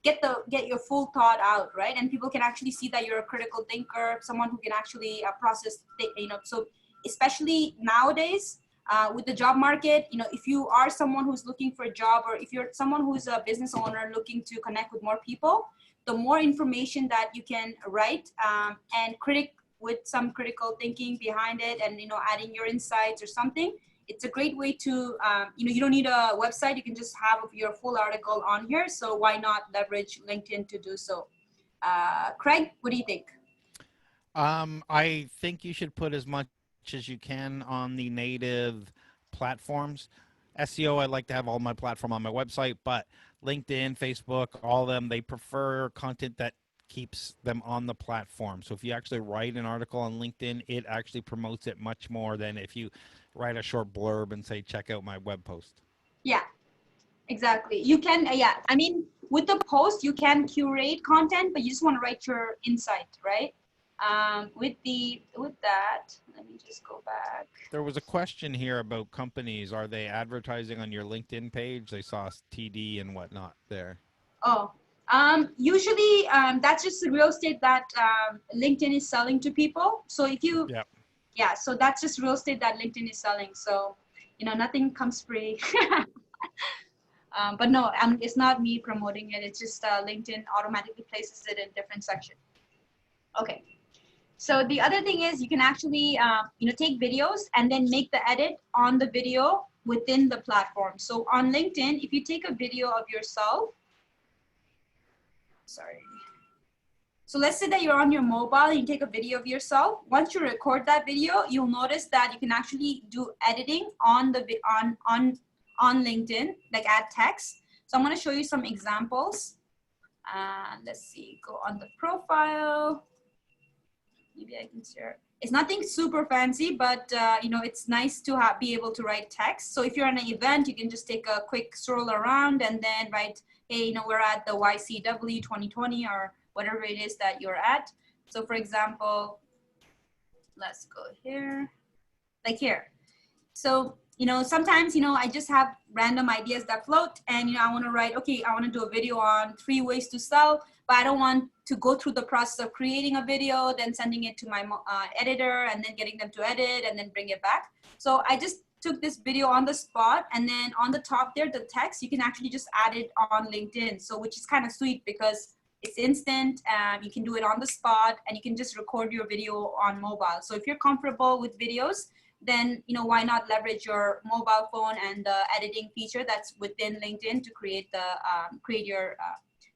get your full thought out, right? And people can actually see that you're a critical thinker, someone who can actually process, so especially nowadays, with the job market, if you are someone who's looking for a job, or if you're someone who's a business owner looking to connect with more people, the more information that you can write, and with some critical thinking behind it, and adding your insights or something, it's a great way to you don't need a website. You can just have your full article on here. So why not leverage LinkedIn to do so? Craig, what do you think? I think you should put as much as you can on the native platforms. SEO, I like to have all my platform on my website, but LinkedIn, Facebook, all of them, they prefer content that keeps them on the platform. So if you actually write an article on LinkedIn, it actually promotes it much more than if you write a short blurb and say, check out my web post. Yeah, exactly. You can, yeah. I mean, with the post, you can curate content, but you just want to write your insight, right? With that, let me just go back. There was a question here about companies. Are they advertising on your LinkedIn page? They saw TD and whatnot there. Oh, usually that's just the real estate that LinkedIn is selling to people. So if you, Yep. yeah, so that's just real estate that LinkedIn is selling. So, nothing comes free. But no, it's not me promoting it. It's just LinkedIn automatically places it in different section. Okay. So the other thing is you can actually, take videos and then make the edit on the video within the platform. So on LinkedIn, if you take a video of yourself, sorry. So let's say that you're on your mobile and you take a video of yourself. Once you record that video, you'll notice that you can actually do editing on the on LinkedIn, like add text. So I'm going to show you some examples. Let's see, go on the profile. Maybe I can share. It's nothing super fancy, but it's nice to be able to write text. So if you're in an event, you can just take a quick stroll around and then write, hey, we're at the YCW 2020 or whatever it is that you're at. So for example, let's go here, like here. So, sometimes, I just have random ideas that float and, I want to write, okay, I want to do a video on 3 ways to sell, but I don't want to go through the process of creating a video, then sending it to my editor and then getting them to edit and then bring it back. So I just took this video on the spot, and then on the top there, the text, you can actually just add it on LinkedIn. So which is kind of sweet because it's instant, you can do it on the spot, and you can just record your video on mobile. So if you're comfortable with videos, then why not leverage your mobile phone and the editing feature that's within LinkedIn to create the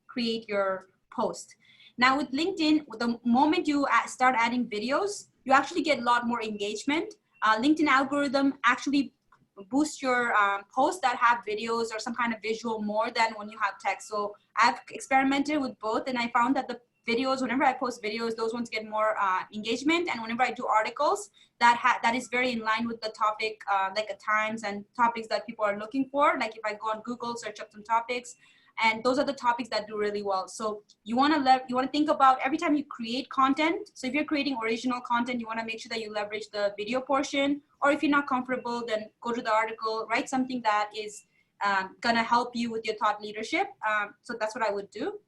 create your post. Now with LinkedIn, the moment you start adding videos, you actually get a lot more engagement. LinkedIn algorithm actually boosts your posts that have videos or some kind of visual more than when you have text. So I've experimented with both, and I found that the videos, whenever I post videos, those ones get more engagement, and whenever I do articles, that is very in line with the topic, like the times and topics that people are looking for. Like if I go on Google, search up some topics, and those are the topics that do really well. So you want to think about every time you create content. So if you're creating original content, you want to make sure that you leverage the video portion, or if you're not comfortable, then go to the article, write something that is gonna help you with your thought leadership. So that's what I would do.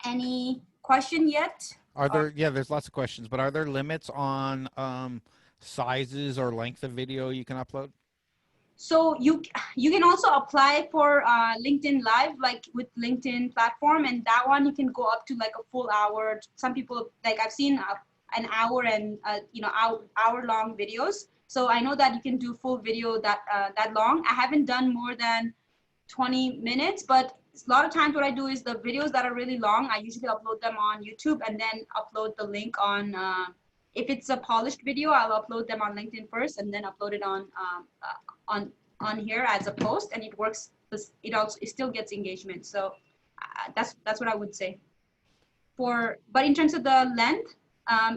Any question yet? Are there? Yeah, there's lots of questions, but are there limits on sizes or length of video you can upload? So you can also apply for LinkedIn Live, like with LinkedIn platform, and that one you can go up to like a full hour. Some people, like I've seen an hour and hour long videos. So I know that you can do full video that long. I haven't done more than 20 minutes, but a lot of times what I do is the videos that are really long, I usually upload them on YouTube and then upload the link on, if it's a polished video, I'll upload them on LinkedIn first and then upload it on here as a post, and it works. It still gets engagement. So that's what I would say. But in terms of the length,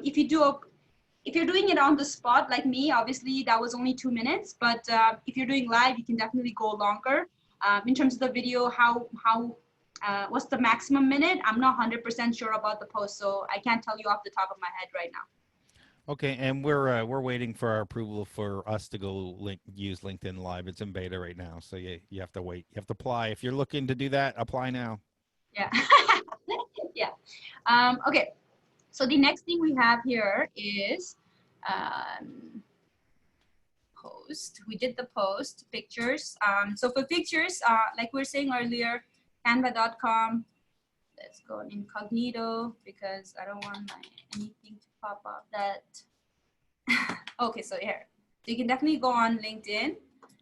if you're doing it on the spot like me, obviously that was only 2 minutes, but if you're doing live, you can definitely go longer. In terms of the video, how what's the maximum minute? I'm not 100% sure about the post, so I can't tell you off the top of my head right now. Okay, and we're waiting for our approval for us to go use LinkedIn Live. It's in beta right now, so you have to wait. You have to apply. If you're looking to do that, apply now. Yeah. Yeah. Okay. So the next thing we have here is post. We did the post pictures. So for pictures, like we were saying earlier, canva.com. Let's go incognito because I don't want anything to pop up that. Okay, so here. So you can definitely go on LinkedIn.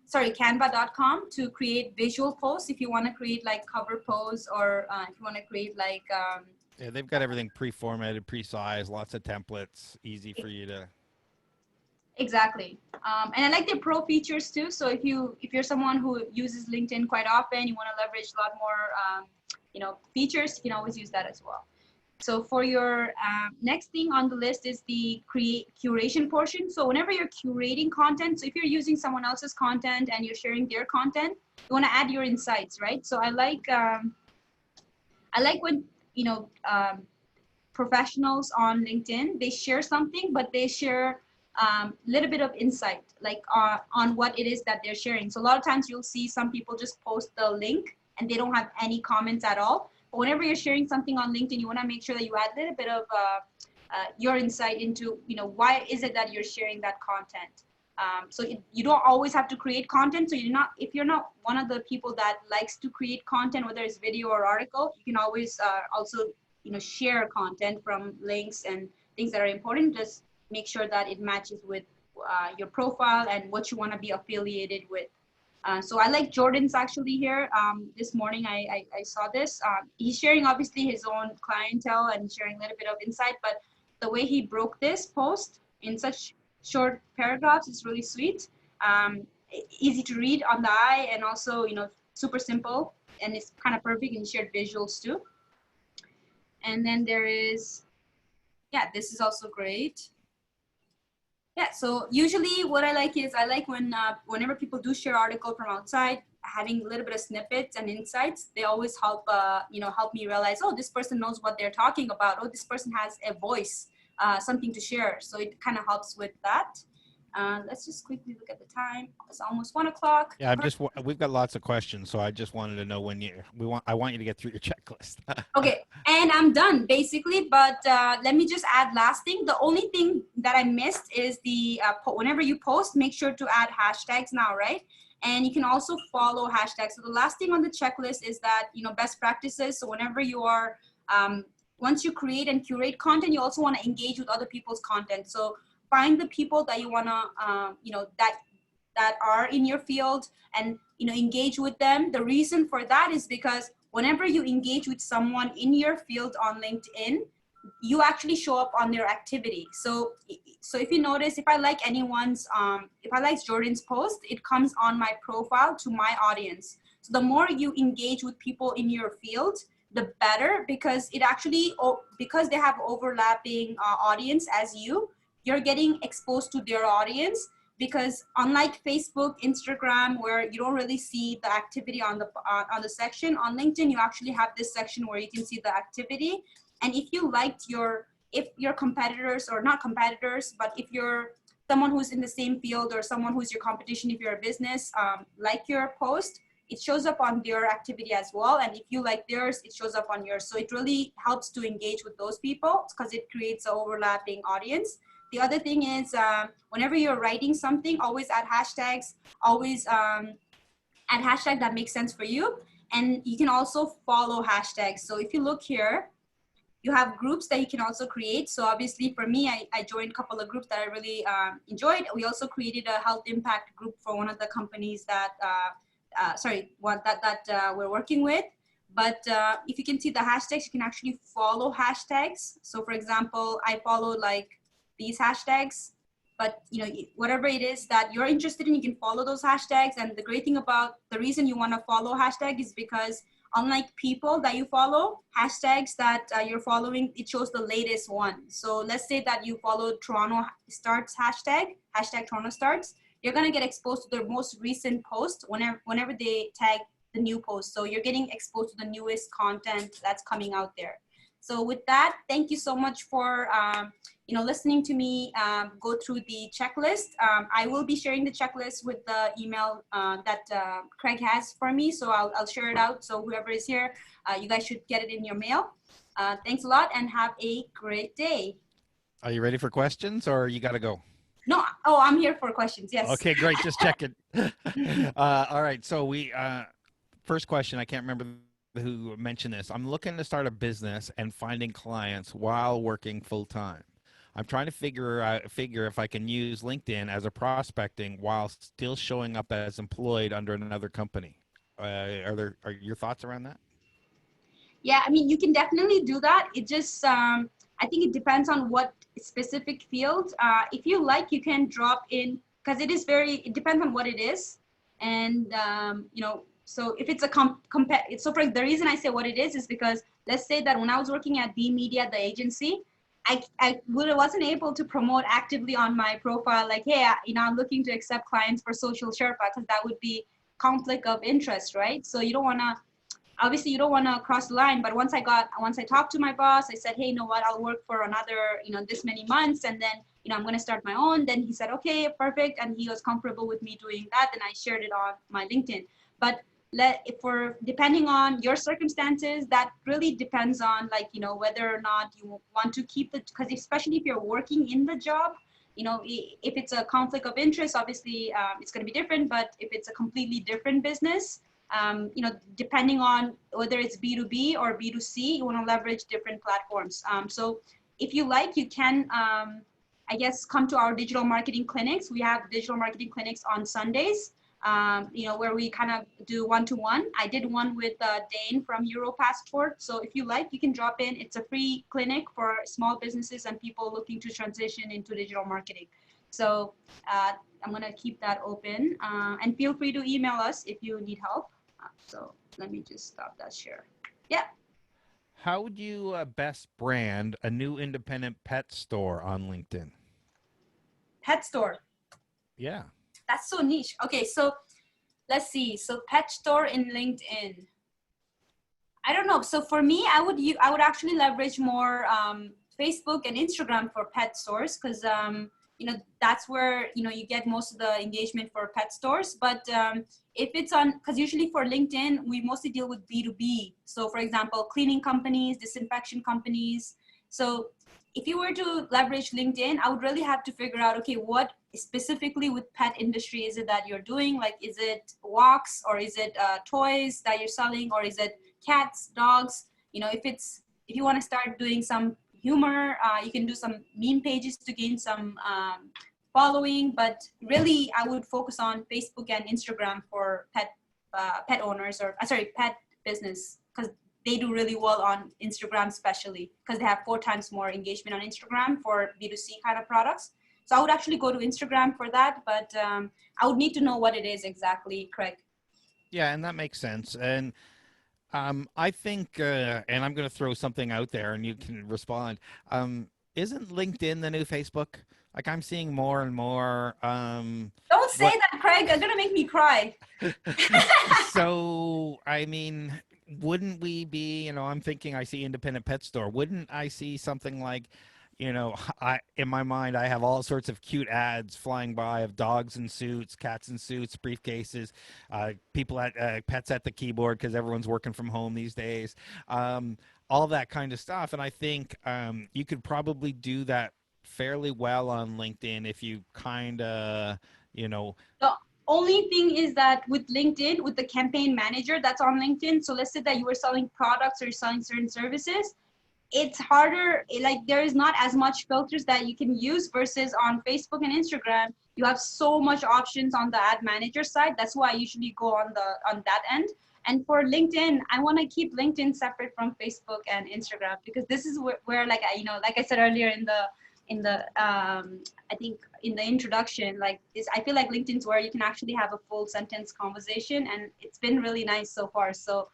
Sorry, canva.com to create visual posts if you want to create like cover posts or if you want to create like Yeah, they've got everything pre-formatted, pre-sized, lots of templates, easy for you to. exactly. And I like their pro features too. So if you're someone who uses LinkedIn quite often, you want to leverage a lot more features, you can always use that as well. So for your next thing on the list is the curation portion. So whenever you're curating content, so if you're using someone else's content and you're sharing their content, you want to add your insights, right? So I like when professionals on LinkedIn, they share something, but they share a little bit of insight, like on what it is that they're sharing. So a lot of times you'll see some people just post the link and they don't have any comments at all. But whenever you're sharing something on LinkedIn, you want to make sure that you add a little bit of your insight into, why is it that you're sharing that content. So you don't always have to create content. So if you're not one of the people that likes to create content, whether it's video or article, you can always also share content from links and things that are important. Just make sure that it matches with your profile and what you want to be affiliated with. So I like Jordan's actually here. This morning I saw this. He's sharing obviously his own clientele and sharing a little bit of insight, but the way he broke this post in such short paragraphs is really sweet. Easy to read on the eye and also, super simple, and it's kind of perfect and shared visuals too. And then there is, yeah, this is also great. Yeah, so usually what I like is when whenever people do share article from outside, having a little bit of snippets and insights, they always help help me realize, oh, this person knows what they're talking about. Oh, this person has a voice, something to share. So it kind of helps with that. Let's just quickly look at the time. It's almost 1 o'clock. Yeah, we've got lots of questions, so I just wanted to know when I want you to get through your checklist. Okay, and I'm done basically, but let me just add last thing. The only thing that I missed is the whenever you post, make sure to add hashtags now, right? And you can also follow hashtags. So the last thing on the checklist is that, best practices. So whenever you are, once you create and curate content, you also want to engage with other people's content. So find the people that you want to, that are in your field and, engage with them. The reason for that is because whenever you engage with someone in your field on LinkedIn, you actually show up on their activity. So if you notice, if I like if I like Jordan's post, it comes on my profile to my audience. So the more you engage with people in your field, the better, because it actually, because they have overlapping audience as you're getting exposed to their audience. Because unlike Facebook, Instagram, where you don't really see the activity on the section, on LinkedIn, you actually have this section where you can see the activity. And if you liked if your competitors, or not competitors, but if you're someone who's in the same field or someone who's your competition, if you're a business, like your post, it shows up on their activity as well. And if you like theirs, it shows up on yours. So it really helps to engage with those people because it creates an overlapping audience. The other thing is whenever you're writing something, always add hashtags, always add hashtag that makes sense for you. And you can also follow hashtags. So if you look here, you have groups that you can also create. So obviously for me, I joined a couple of groups that I really enjoyed. We also created a health impact group for one of the companies that, we're working with. But if you can see the hashtags, you can actually follow hashtags. So for example, I followed like these hashtags, but whatever it is that you're interested in, you can follow those hashtags. And the great thing about the reason you want to follow hashtag is because unlike people that you follow, hashtags that you're following, it shows the latest one. So let's say that you follow TorontoStarts hashtag TorontoStarts, you're going to get exposed to their most recent post whenever they tag the new posts. So you're getting exposed to the newest content that's coming out there. So with that, thank you so much for listening to me go through the checklist. I will be sharing the checklist with the email that Craig has for me. So I'll share it out. So whoever is here, you guys should get it in your mail. Thanks a lot and have a great day. Are you ready for questions or you got to go? No, oh, I'm here for questions. Yes. Okay, great. Just check it. All right. So first question, I can't remember who mentioned this. I'm looking to start a business and finding clients while working full time. I'm trying to figure if I can use LinkedIn as a prospecting while still showing up as employed under another company. Are your thoughts around that? Yeah, I mean, you can definitely do that. It just, I think it depends on what specific field. If you like, you can drop in, because it depends on what it is. And, so if it's so for the reason I say what it is because let's say that when I was working at B Media, the agency, I wasn't able to promote actively on my profile, like, hey, I'm looking to accept clients for Social Sherpa, because that would be conflict of interest, right? So you don't want to, obviously you don't want to cross the line. But once I talked to my boss, I said, hey, you know what, I'll work for another, this many months, and then, I'm going to start my own. Then he said, okay, perfect. And he was comfortable with me doing that. And I shared it on my LinkedIn. But depending on your circumstances, that really depends on, like, whether or not you want to keep because especially if you're working in the job, if it's a conflict of interest, obviously it's going to be different. But if it's a completely different business, depending on whether it's B2B or B2C, you want to leverage different platforms. So if you like, you can, I guess, come to our digital marketing clinics. We have digital marketing clinics on Sundays, where we kind of do one-to-one. I did one with Dane from Europassport. So if you like, you can drop in. It's a free clinic for small businesses and people looking to transition into digital marketing. So I'm going to keep that open. And feel free to email us if you need help. So let me just stop that share. Yeah. How would you best brand a new independent pet store on LinkedIn? Pet store. Yeah. That's so niche. Okay, so let's see. So pet store in LinkedIn. I don't know. So for me, I would actually leverage more Facebook and Instagram for pet stores, because that's where you get most of the engagement for pet stores. But if it's on, because usually for LinkedIn we mostly deal with B2B. So for example, cleaning companies, disinfection companies. So if you were to leverage LinkedIn, I would really have to figure out, okay, what specifically with pet industry is it that you're doing? Like, is it walks, or is it toys that you're selling, or is it cats, dogs? If you want to start doing some humor, you can do some meme pages to gain some following. But really, I would focus on Facebook and Instagram for pet owners, or pet business, because they do really well on Instagram, especially because they have 4 times more engagement on Instagram for B2C kind of products. So I would actually go to Instagram for that, but I would need to know what it is exactly, Craig. Yeah, and that makes sense. And I think, and I'm going to throw something out there, and you can respond. Isn't LinkedIn the new Facebook? Like, I'm seeing more and more. Don't say that, Craig. You're going to make me cry. So, I mean, wouldn't we be? I'm thinking. I see independent pet store. Wouldn't I see something like? In my mind, I have all sorts of cute ads flying by of dogs in suits, cats in suits, briefcases, people pets at the keyboard because everyone's working from home these days, all that kind of stuff. And I think you could probably do that fairly well on LinkedIn if you kind of, The only thing is that with LinkedIn, with the campaign manager that's on LinkedIn, so let's say that you were selling products or you're selling certain services, it's harder, like there is not as much filters that you can use versus on Facebook and Instagram. You have so much options on the ad manager side. That's why I usually go on that end. And for LinkedIn, I want to keep LinkedIn separate from Facebook and Instagram, because this is where like I said earlier in the I think in the introduction, like this, I feel like LinkedIn's where you can actually have a full sentence conversation, and it's been really nice so far. So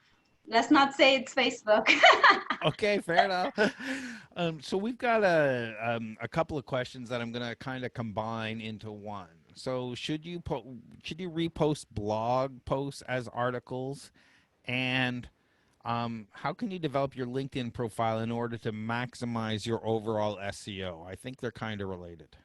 let's not say it's Facebook. Okay, fair enough. So we've got a couple of questions that I'm going to kind of combine into one. So should you repost blog posts as articles? And how can you develop your LinkedIn profile in order to maximize your overall SEO? I think they're kind of related.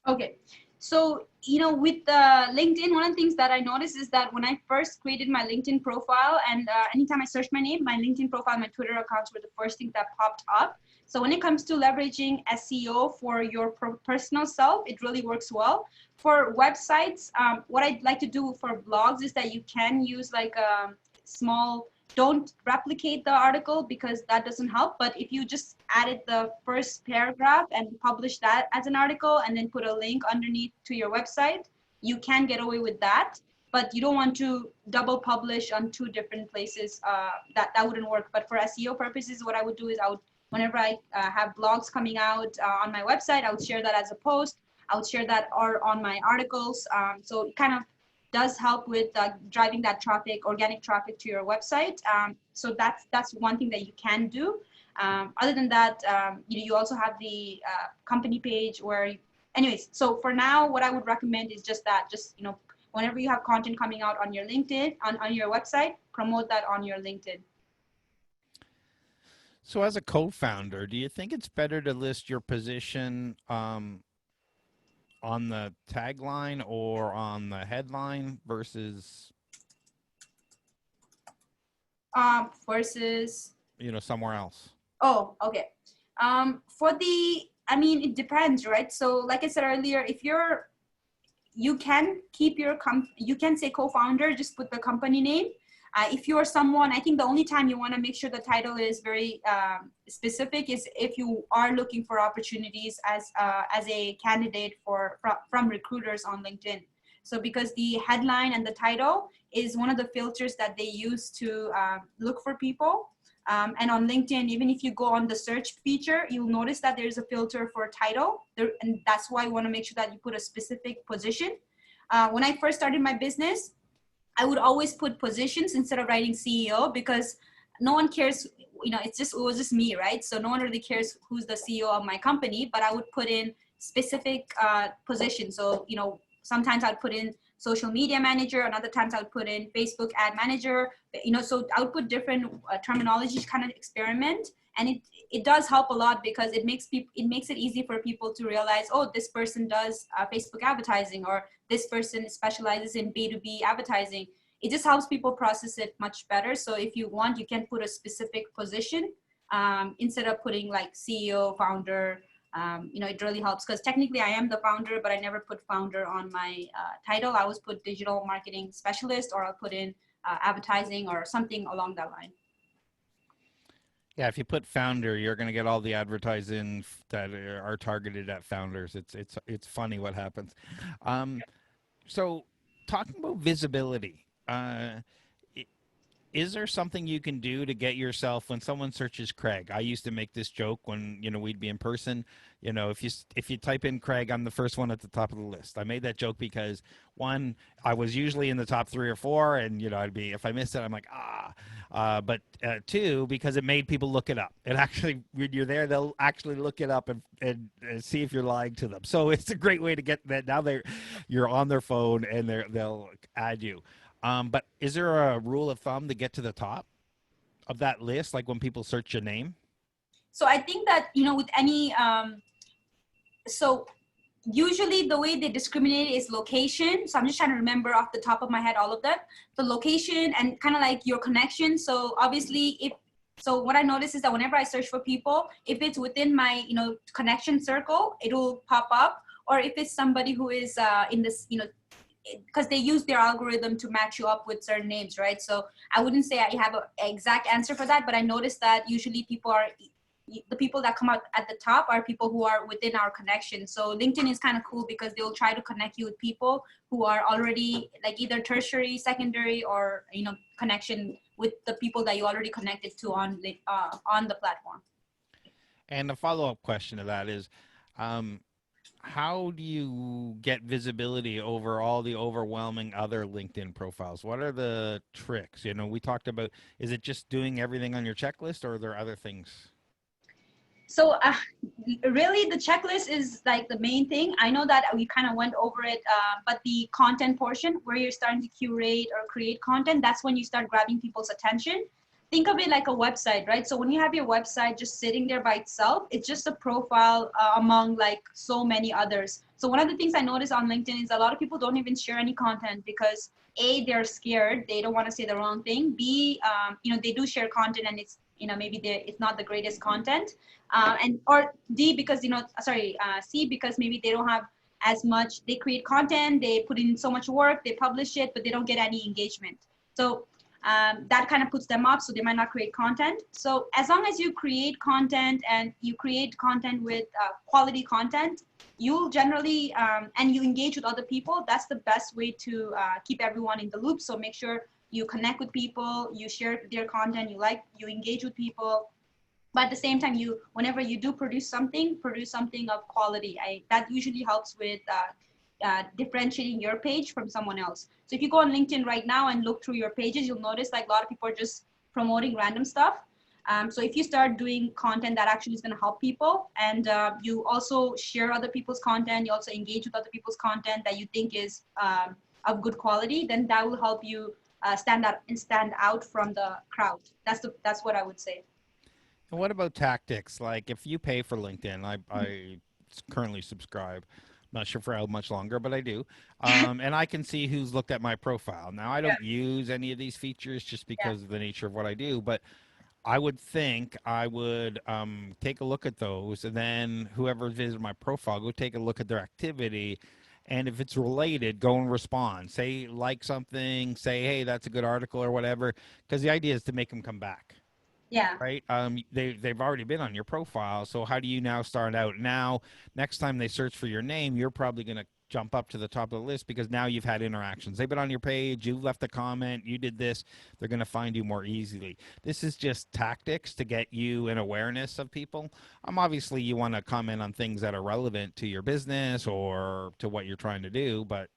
Okay. So, with LinkedIn, one of the things that I noticed is that when I first created my LinkedIn profile, and anytime I searched my name, my LinkedIn profile, my Twitter accounts were the first thing that popped up. So when it comes to leveraging SEO for your personal self, it really works well. For websites, what I'd like to do for blogs is that you can use like a small, don't replicate the article because that doesn't help. But if you just added the first paragraph and publish that as an article and then put a link underneath to your website, you can get away with that. But you don't want to double publish on two different places. That wouldn't work. But for SEO purposes, what I would do is whenever I have blogs coming out on my website, I would share that as a post. I would share that or on my articles. So it kind of does help with driving that traffic, organic traffic to your website. So that's one thing that you can do. Other than that, you also have the company page where, anyways. So for now, what I would recommend is just that, whenever you have content coming out on your LinkedIn, on your website, promote that on your LinkedIn. So, as a co-founder, do you think it's better to list your position on the tagline or on the headline versus Versus, somewhere else? oh, okay. I mean, it depends, right? So like I said earlier, if you can keep you can say co-founder, just put the company name. If you're someone, I think the only time you want to make sure the title is very specific is if you are looking for opportunities as a candidate from recruiters on LinkedIn. So because the headline and the title is one of the filters that they use to look for people. And on LinkedIn, even if you go on the search feature, you'll notice that there's a filter for title there, and that's why you want to make sure that you put a specific position. When I first started my business, I would always put positions instead of writing CEO because no one cares, it was just me, right? So no one really cares who's the CEO of my company, but I would put in specific positions. So, sometimes I'd put in social media manager, and other times I would put in Facebook ad manager, so I would put different terminologies, kind of experiment. And it does help a lot because it makes it easy for people to realize, oh, this person does Facebook advertising, or this person specializes in B2B advertising. It just helps people process it much better. So if you want, you can put a specific position instead of putting like CEO, founder. It really helps because technically I am the founder, but I never put founder on my title. I always put digital marketing specialist, or I'll put in advertising or something along that line. Yeah, if you put founder, you're going to get all the advertising that are targeted at founders. It's funny what happens. Um, so, talking about visibility, is there something you can do to get yourself when someone searches Craig? I used to make this joke when we'd be in person. If you type in Craig, I'm the first one at the top of the list. I made that joke because one, I was usually in the top 3 or 4, and I'd be, if I missed it, I'm like but two, because it made people look it up. It actually, when you're there, they'll actually look it up and see if you're lying to them. So it's a great way to get that. Now you're on their phone and they'll add you. But is there a rule of thumb to get to the top of that list, like when people search your name? So I think that, with any, so usually the way they discriminate is location. So I'm just trying to remember off the top of my head all of that. The location and kind of like your connection. So obviously, so what I notice is that whenever I search for people, if it's within my, connection circle, it will pop up. Or if it's somebody who is in this, because they use their algorithm to match you up with certain names, right? So I wouldn't say I have an exact answer for that, but I noticed that usually the people that come out at the top are people who are within our connection. So LinkedIn is kind of cool because they'll try to connect you with people who are already like either tertiary, secondary, or connection with the people that you already connected to on the platform. And a follow-up question to that is, how do you get visibility over all the overwhelming other LinkedIn profiles? What are the tricks? We talked about, is it just doing everything on your checklist, or are there other things? So really the checklist is like the main thing. I know that we kind of went over it, but the content portion where you're starting to curate or create content, that's when you start grabbing people's attention. Think of it like a website, right? So when you have your website just sitting there by itself, it's just a profile among like so many others. So one of the things I noticed on LinkedIn is a lot of people don't even share any content because A, they're scared, they don't want to say the wrong thing. B, they do share content and it's, maybe it's not the greatest content. And or D, because C, because maybe they don't have as much, they create content, they put in so much work, they publish it, but they don't get any engagement. So that kind of puts them off, so they might not create content. So as long as you create content and you create content with quality content, you'll generally and you engage with other people, that's the best way to keep everyone in the loop. So make sure you connect with people, you share their content, you engage with people, but at the same time, whenever you do produce something of quality. That usually helps with differentiating your page from someone else. So if you go on LinkedIn right now and look through your pages, you'll notice like a lot of people are just promoting random stuff. So if you start doing content that actually is going to help people, and you also share other people's content, you also engage with other people's content that you think is of good quality, then that will help you stand out from the crowd. That's what I would say. And what about tactics? Like if you pay for LinkedIn, I currently subscribe. I'm not sure for how much longer, but I do. And I can see who's looked at my profile. Now, I Yeah, don't use any of these features just yeah, because of the nature of what I do, but I would think I would take a look at those, and then whoever visited my profile, go take a look at their activity. And if it's related, go and respond. Say, like something, say, hey, that's a good article or whatever, because the idea is to make them come back, yeah. right? They've already been on your profile, so how do you now start out? Now, next time they search for your name, you're probably going to jump up to the top of the list because now you've had interactions. They've been on your page, you left a comment, you did this. They're going to find you more easily. This is just tactics to get you an awareness of people. Obviously you want to comment on things that are relevant to your business or to what you're trying to do, but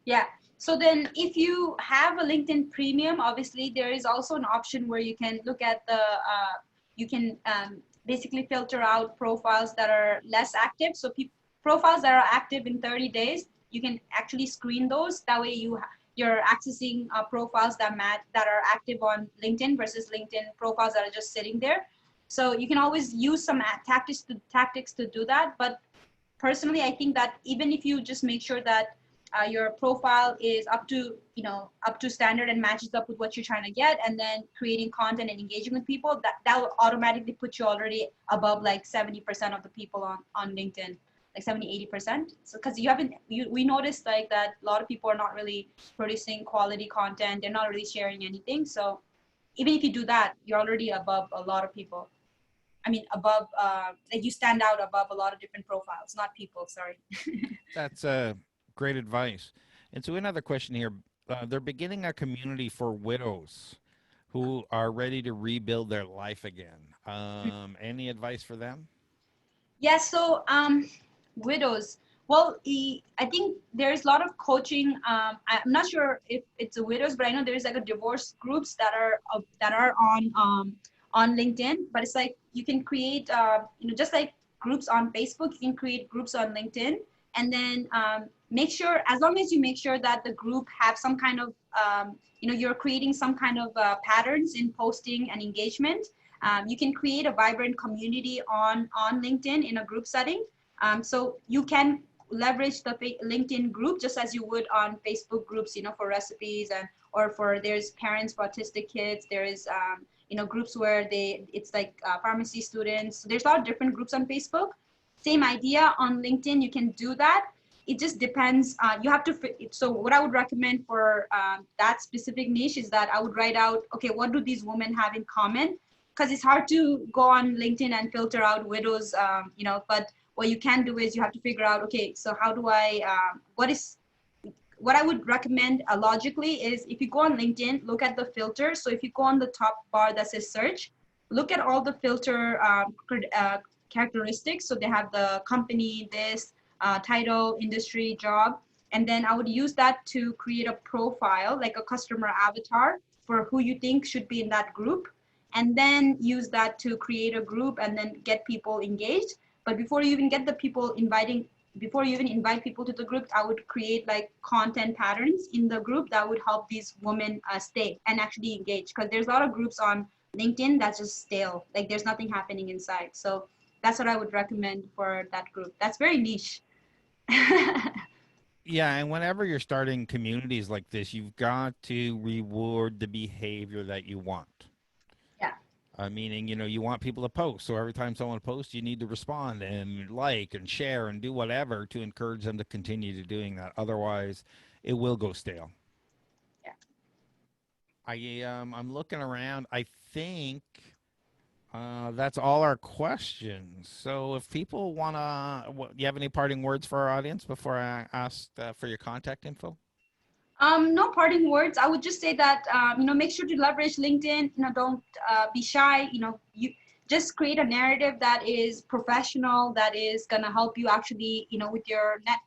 Yeah. So then if you have a LinkedIn Premium, obviously there is also an option where you can look at you can basically filter out profiles that are less active. So profiles that are active in 30 days, you can actually screen those. That way you're accessing profiles that are active on LinkedIn versus LinkedIn profiles that are just sitting there. So you can always use some tactics to do that. But personally, I think that even if you just make sure that your profile is up to standard and matches up with what you're trying to get, and then creating content and engaging with people, that will automatically put you already above like 70% of the people on LinkedIn, like 70-80%. So because we noticed like that a lot of people are not really producing quality content, they're not really sharing anything. So even if you do that, you're already above a lot of people. I mean, above, like you stand out above a lot of different profiles, not people, sorry. that's great advice. And so another question here. They're beginning a community for widows who are ready to rebuild their life again. Any advice for them? Yeah, so widows. Well, I think there's a lot of coaching. I'm not sure if it's a widows, but I know there's like a divorce groups that are on LinkedIn. But it's like you can create, just like groups on Facebook, you can create groups on LinkedIn, and then make sure, as long as you make sure that the group have some kind of, you're creating some kind of patterns in posting and engagement. You can create a vibrant community on LinkedIn in a group setting. So you can leverage the LinkedIn group just as you would on Facebook groups, for recipes or for there's parents for autistic kids. There is groups where it's like pharmacy students. There's a lot of different groups on Facebook. Same idea on LinkedIn. You can do that. It just depends. You have to. So what I would recommend for that specific niche is that I would write out, okay, what do these women have in common? Because it's hard to go on LinkedIn and filter out widows, but what you can do is you have to figure out, okay, so how do I, what I would recommend logically is if you go on LinkedIn, look at the filter. So if you go on the top bar that says search, look at all the filter characteristics. So they have the company, this, title, industry, job. And then I would use that to create a profile, like a customer avatar for who you think should be in that group. and then use that to create a group and then get people engaged. But before you even get the people inviting, before you even invite people to the group, I would create like content patterns in the group that would help these women stay and actually engage. Because there's a lot of groups on LinkedIn that's just stale, like there's nothing happening inside. So that's what I would recommend for that group. That's very niche. Yeah, and whenever you're starting communities like this, you've got to reward the behavior that you want. Yeah. Meaning, you want people to post. So every time someone posts, you need to respond and like and share and do whatever to encourage them to continue to doing that. Otherwise, it will go stale. Yeah. I'm looking around. I think that's all our questions. So if people wanna, you have any parting words for our audience before I ask for your contact info? No parting words. I would just say that make sure to leverage LinkedIn. Don't be shy. You just create a narrative that is professional, that is gonna help you actually, with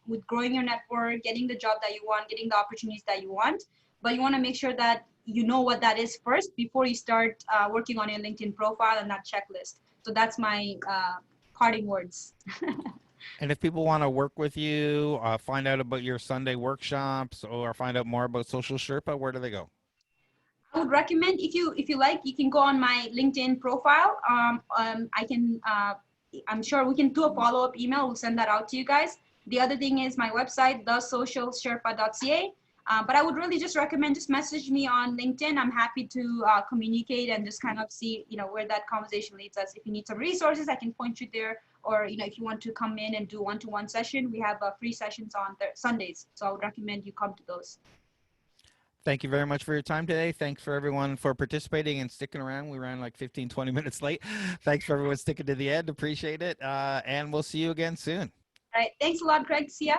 with growing your network, getting the job that you want, getting the opportunities that you want. But you want to make sure that you know what that is first before you start working on your LinkedIn profile and that checklist. So that's my parting words. And if people want to work with you, find out about your Sunday workshops, or find out more about Social Sherpa, where do they go? I would recommend, if you like, you can go on my LinkedIn profile. I can I'm sure we can do a follow-up email. We'll send that out to you guys. The other thing is my website, thesocialsherpa.ca. But I would really just recommend just message me on LinkedIn. I'm happy to communicate and just kind of see where that conversation leads us. If you need some resources, I can point you there. Or if you want to come in and do one-to-one session, we have free sessions on Sundays. So I would recommend you come to those. Thank you very much for your time today. Thanks for everyone for participating and sticking around. We ran like 15, 20 minutes late. Thanks for everyone sticking to the end. Appreciate it. And we'll see you again soon. All right. Thanks a lot, Craig. See ya.